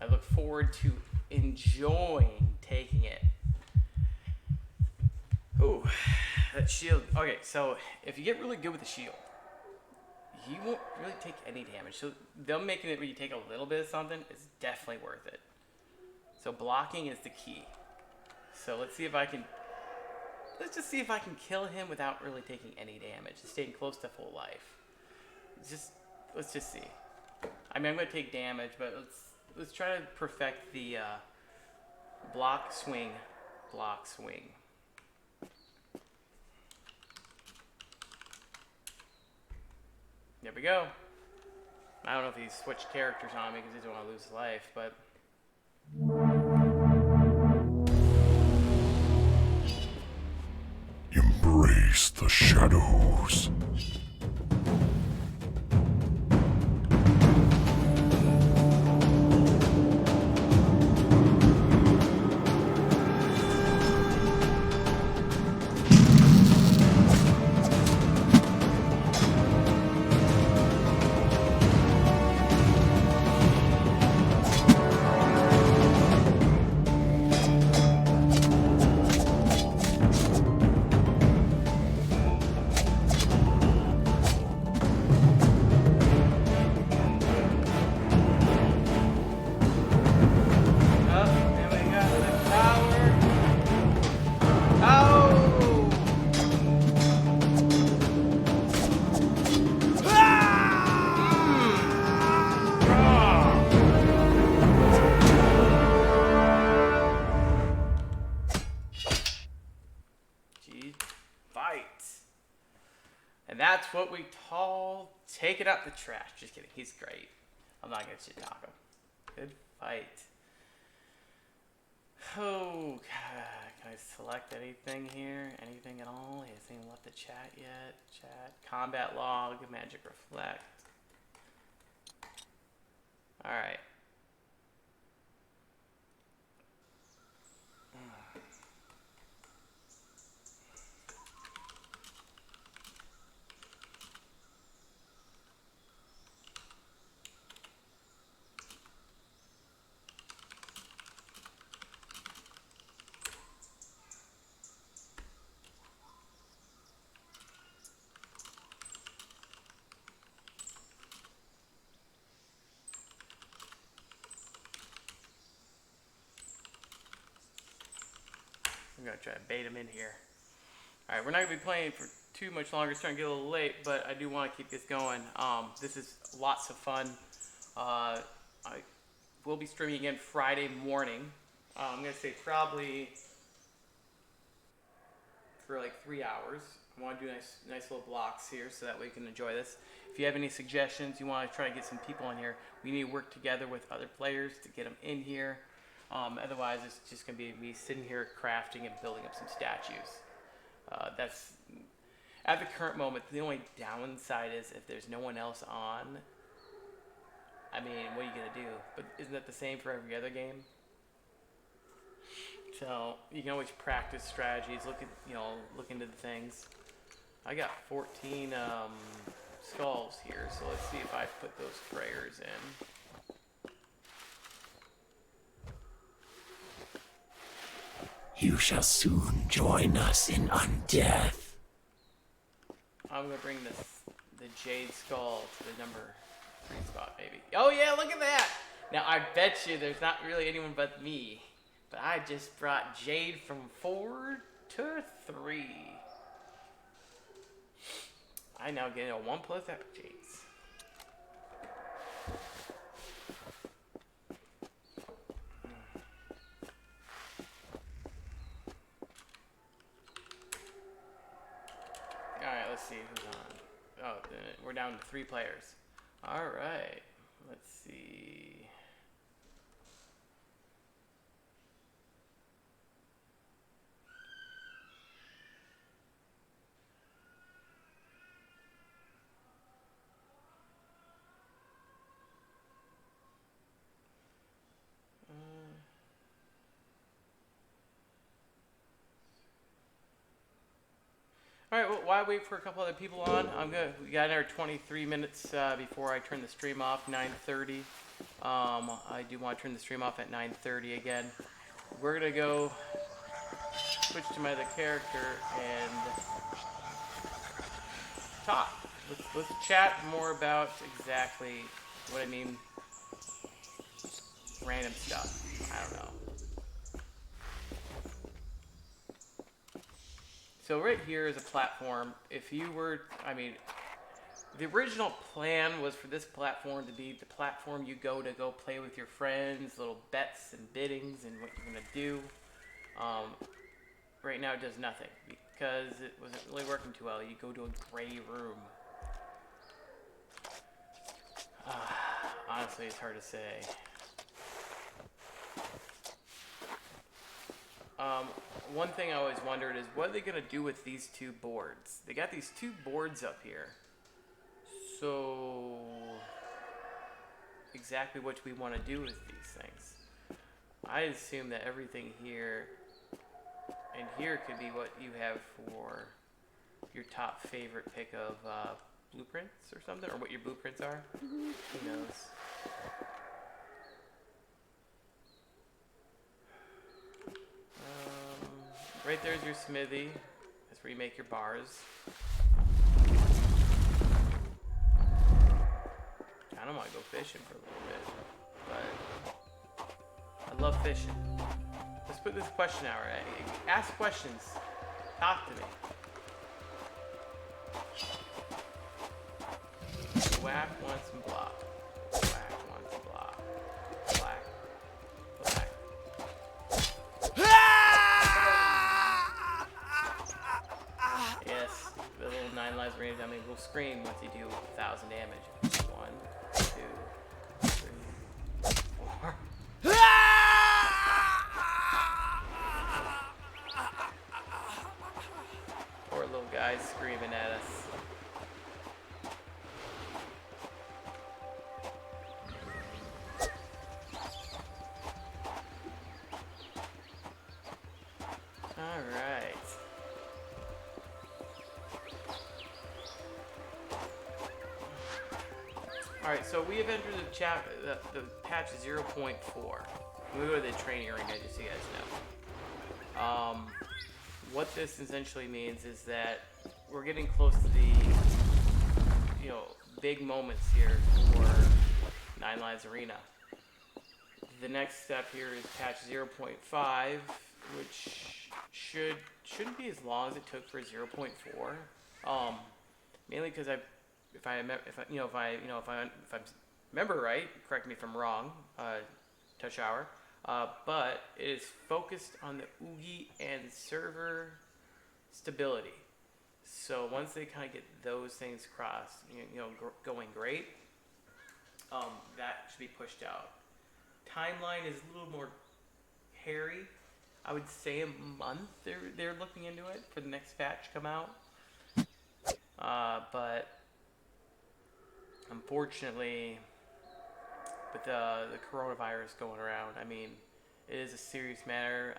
I look forward to enjoying taking it. Ooh, that shield. Okay, so if you get really good with the shield, he won't really take any damage. So them making it where you take a little bit of something is definitely worth it. So blocking is the key. So let's see if I can. Let's just see if I can kill him without really taking any damage, staying close to full life. Let's just see. I mean, I'm gonna take damage, but let's try to perfect the block swing. There we go. I don't know if he switched characters on me because he doesn't want to lose his life, but. Embrace the shadows. That's what we call take it out the trash. Just kidding. He's great. I'm not going to shit talk him. Good fight. Oh, God. Can I select anything here? Anything at all? He hasn't even left the chat yet. Chat. Combat log. Magic reflect. Alright. I'm going to try to bait him in here. Alright, we're not going to be playing for too much longer. It's starting to get a little late, but I do want to keep this going. This is lots of fun. I will be streaming again Friday morning. I'm going to say probably for like 3 hours. I want to do nice little blocks here so that way you can enjoy this. If you have any suggestions, you want to try to get some people in here, we need to work together with other players to get them in here. Otherwise, it's just going to be me sitting here crafting and building up some statues. That's, at the current moment, the only downside is if there's no one else on, I mean, what are you going to do? But isn't that the same for every other game? So, you can always practice strategies, look into the things. I got 14 skulls here, so let's see if I put those prayers in. You shall soon join us in undeath. I'm gonna bring the Jade Skull to the number 3 spot, maybe. Oh yeah, look at that! Now I bet you there's not really anyone but me, but I just brought Jade from 4 to 3. I now get a 1+ epic Jades. Alright, let's see who's on. Oh, we're down to 3 players. Alright, let's see. All right. Well, why wait for a couple other people on? We got another 23 minutes before I turn the stream off. 9:30. I do want to turn the stream off at 9:30 again. We're gonna go switch to my other character and talk. Let's chat more about exactly what I mean. Random stuff. I don't know. So right here is a platform. If you were, I mean, the original plan was for this platform to be the platform you go to go play with your friends, little bets and biddings and what you're gonna do. Right now it does nothing because it wasn't really working too well. You go to a gray room. Honestly, it's hard to say. One thing I always wondered is what are they gonna do with these two boards? They got these two boards up here. So exactly what do we want to do with these things? I assume that everything here and here could be what you have for your top favorite pick of blueprints or something, or what your blueprints are. Who knows? Right there's your smithy. That's where you make your bars. I don't want to go fishing for a little bit, but I love fishing. Let's put this question out, right? Ask questions. Talk to me. Whack once and block. Whack once and block. Black. Black. Yes, the little 9 lives range dummy will scream once you do 1,000 damage. 1, 2, 3, 4. Poor little guy screaming at us. Alright. Alright, so we have entered the patch 0.4. We go to the training arena just so you guys know. What this essentially means is that we're getting close to the, big moments here for 9 Lives Arena. The next step here is patch 0.5, which shouldn't be as long as it took for 0.4. Mainly because if I remember right, correct me if I'm wrong, Touch Hour. But it is focused on the Oogie and server stability. So once they kind of get those things crossed, going great, that should be pushed out. Timeline is a little more hairy. I would say a month they're looking into it for the next patch come out. But unfortunately, with the coronavirus going around, I mean, it is a serious matter.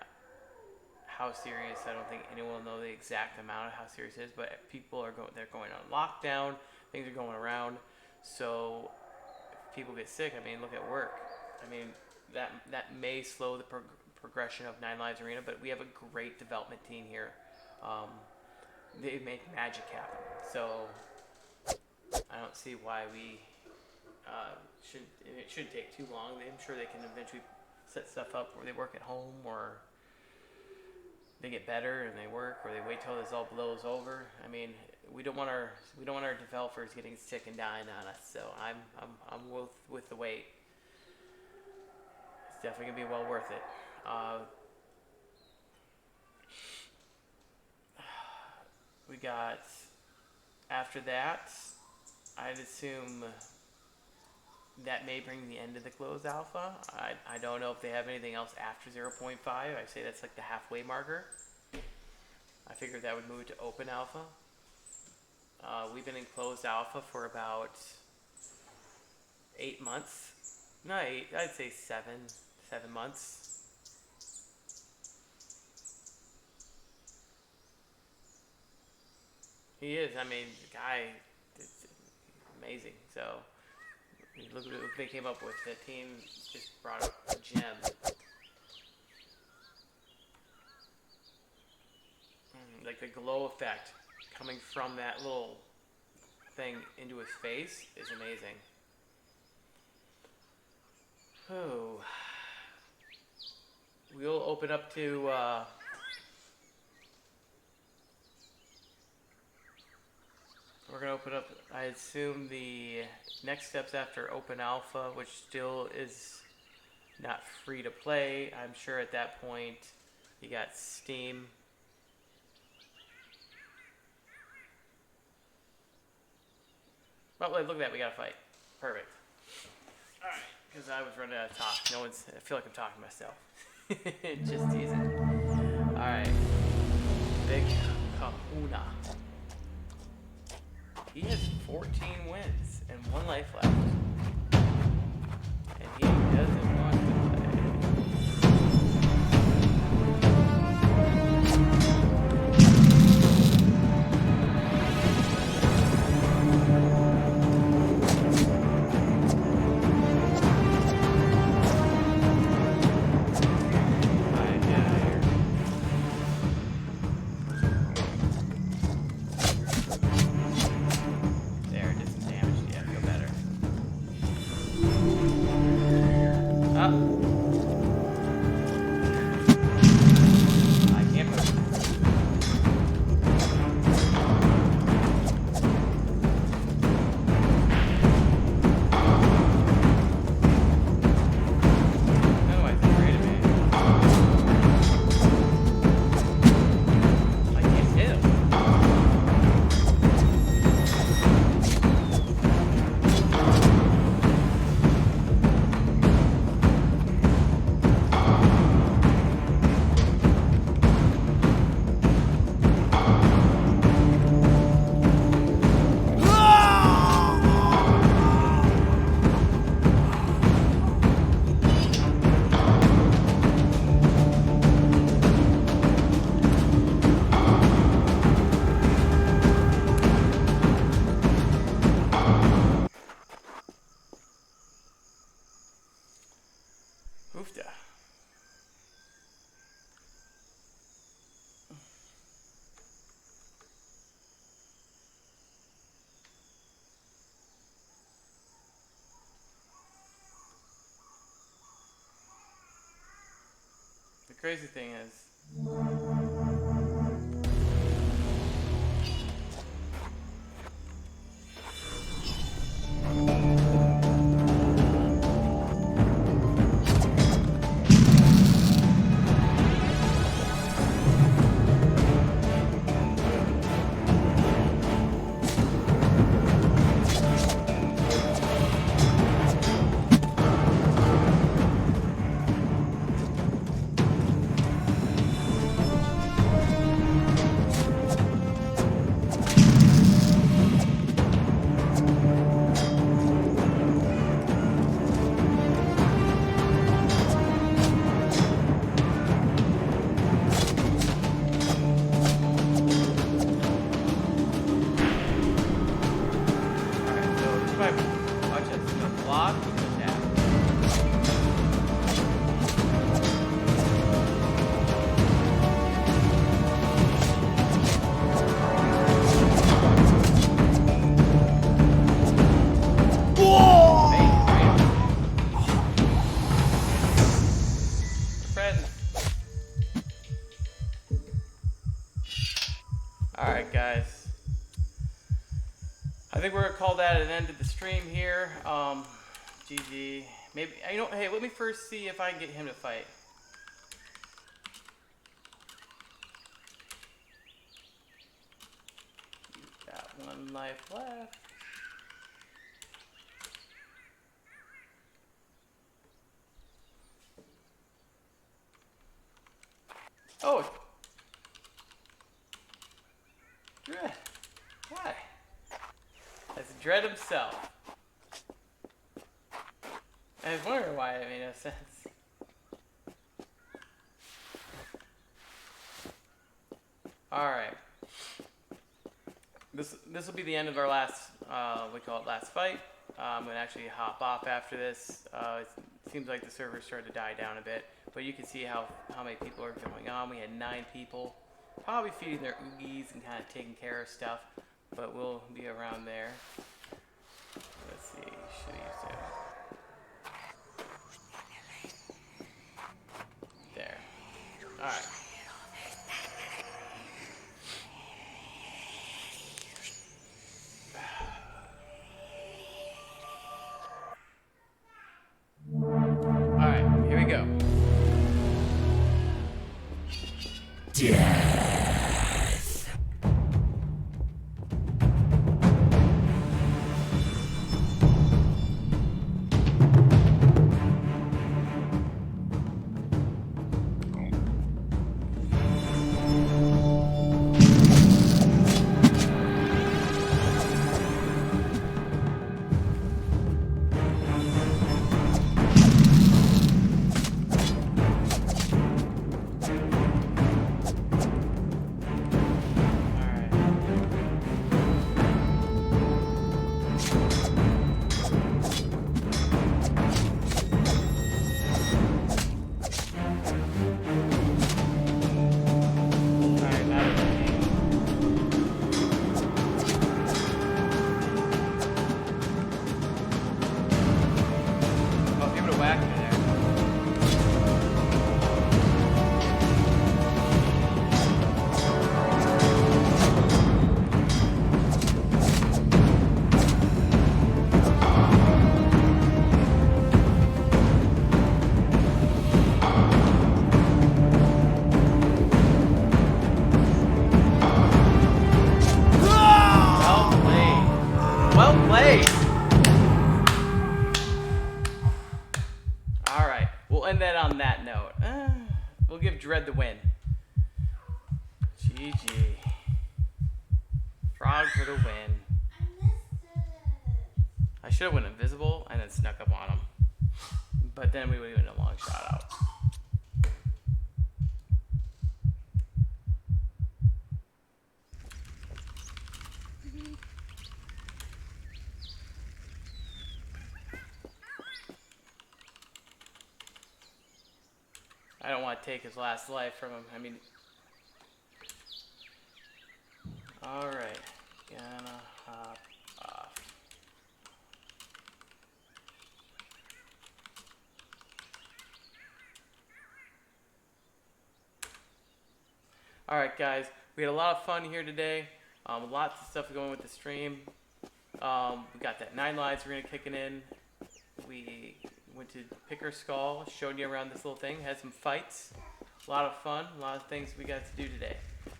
How serious? I don't think anyone will know the exact amount of how serious it is. But people they're going on lockdown. Things are going around. So if people get sick, I mean, look at work. I mean, that may slow the progression of 9 Lives Arena, but we have a great development team here. They make magic happen. So I don't see why we it shouldn't take too long. I'm sure they can eventually set stuff up where they work at home, or they get better and they work, or they wait till this all blows over. I mean, we don't want our developers getting sick and dying on us. So I'm with the wait. It's definitely gonna be well worth it. We got, after that, I'd assume that may bring the end of the closed alpha. I don't know if they have anything else after 0.5. I say that's like the halfway marker. I figured that would move to open alpha. We've been in closed alpha for about 8 months. Not 8, I'd say 7 months. He is. I mean, the guy is amazing. So, look what they came up with. That team just brought up a gem. Like the glow effect coming from that little thing into his face is amazing. Oh. We'll open up to we're gonna open up, I assume, the next steps after Open Alpha, which still is not free to play. I'm sure at that point you got Steam. Oh, look at that, we got a fight. Perfect. Alright, because I was running out of talk. I feel like I'm talking to myself. Just teasing. Alright. Big Kahuna. He has 14 wins and 1 life left. And he doesn't want to The crazy thing is, alright guys, I think we're gonna call that an end to the stream here. GG. Maybe, hey, let me first see if I can get him to fight. You've got 1 life left. Oh! Dread. Why? That's Dread himself. I was wondering why it made no sense. Alright. this will be the end of our last we call it last fight. I'm gonna actually hop off after this. It seems like the server started to die down a bit, but you can see how many people are going on. We had 9 people, probably feeding their oogies and kind of taking care of stuff, but we'll be around there. Let's see, should I use it? There. All right. Alright, here we go. Death. Alright, now we're ready. Oh, give it a whack me there. Well played. Well played. All right, we'll end that on that note. We'll give Dread the win. GG. Frog for the win. I missed it. I should have went invisible and then snuck up on him, but then we would have been a long shot out. I don't want to take his last life from him. I mean, all right, gonna hop off. All right, guys, we had a lot of fun here today. Lots of stuff going with the stream. We got that 9 lives arena kicking in. We went to Picker Skull, showed you around this little thing, had some fights. A lot of fun, a lot of things we got to do today.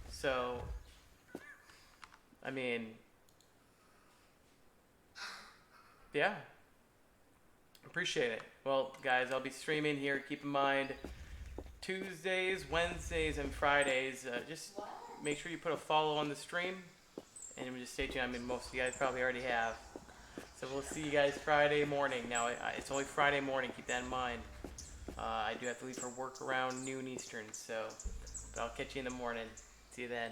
So, I mean, yeah, appreciate it. Well, guys, I'll be streaming here. Keep in mind, Tuesdays, Wednesdays, and Fridays. Just make sure you put a follow on the stream, and just stay tuned. I mean, most of you guys probably already have. So we'll see you guys Friday morning. Now, it's only Friday morning. Keep that in mind. I do have to leave for work around noon Eastern, so but I'll catch you in the morning. See you then.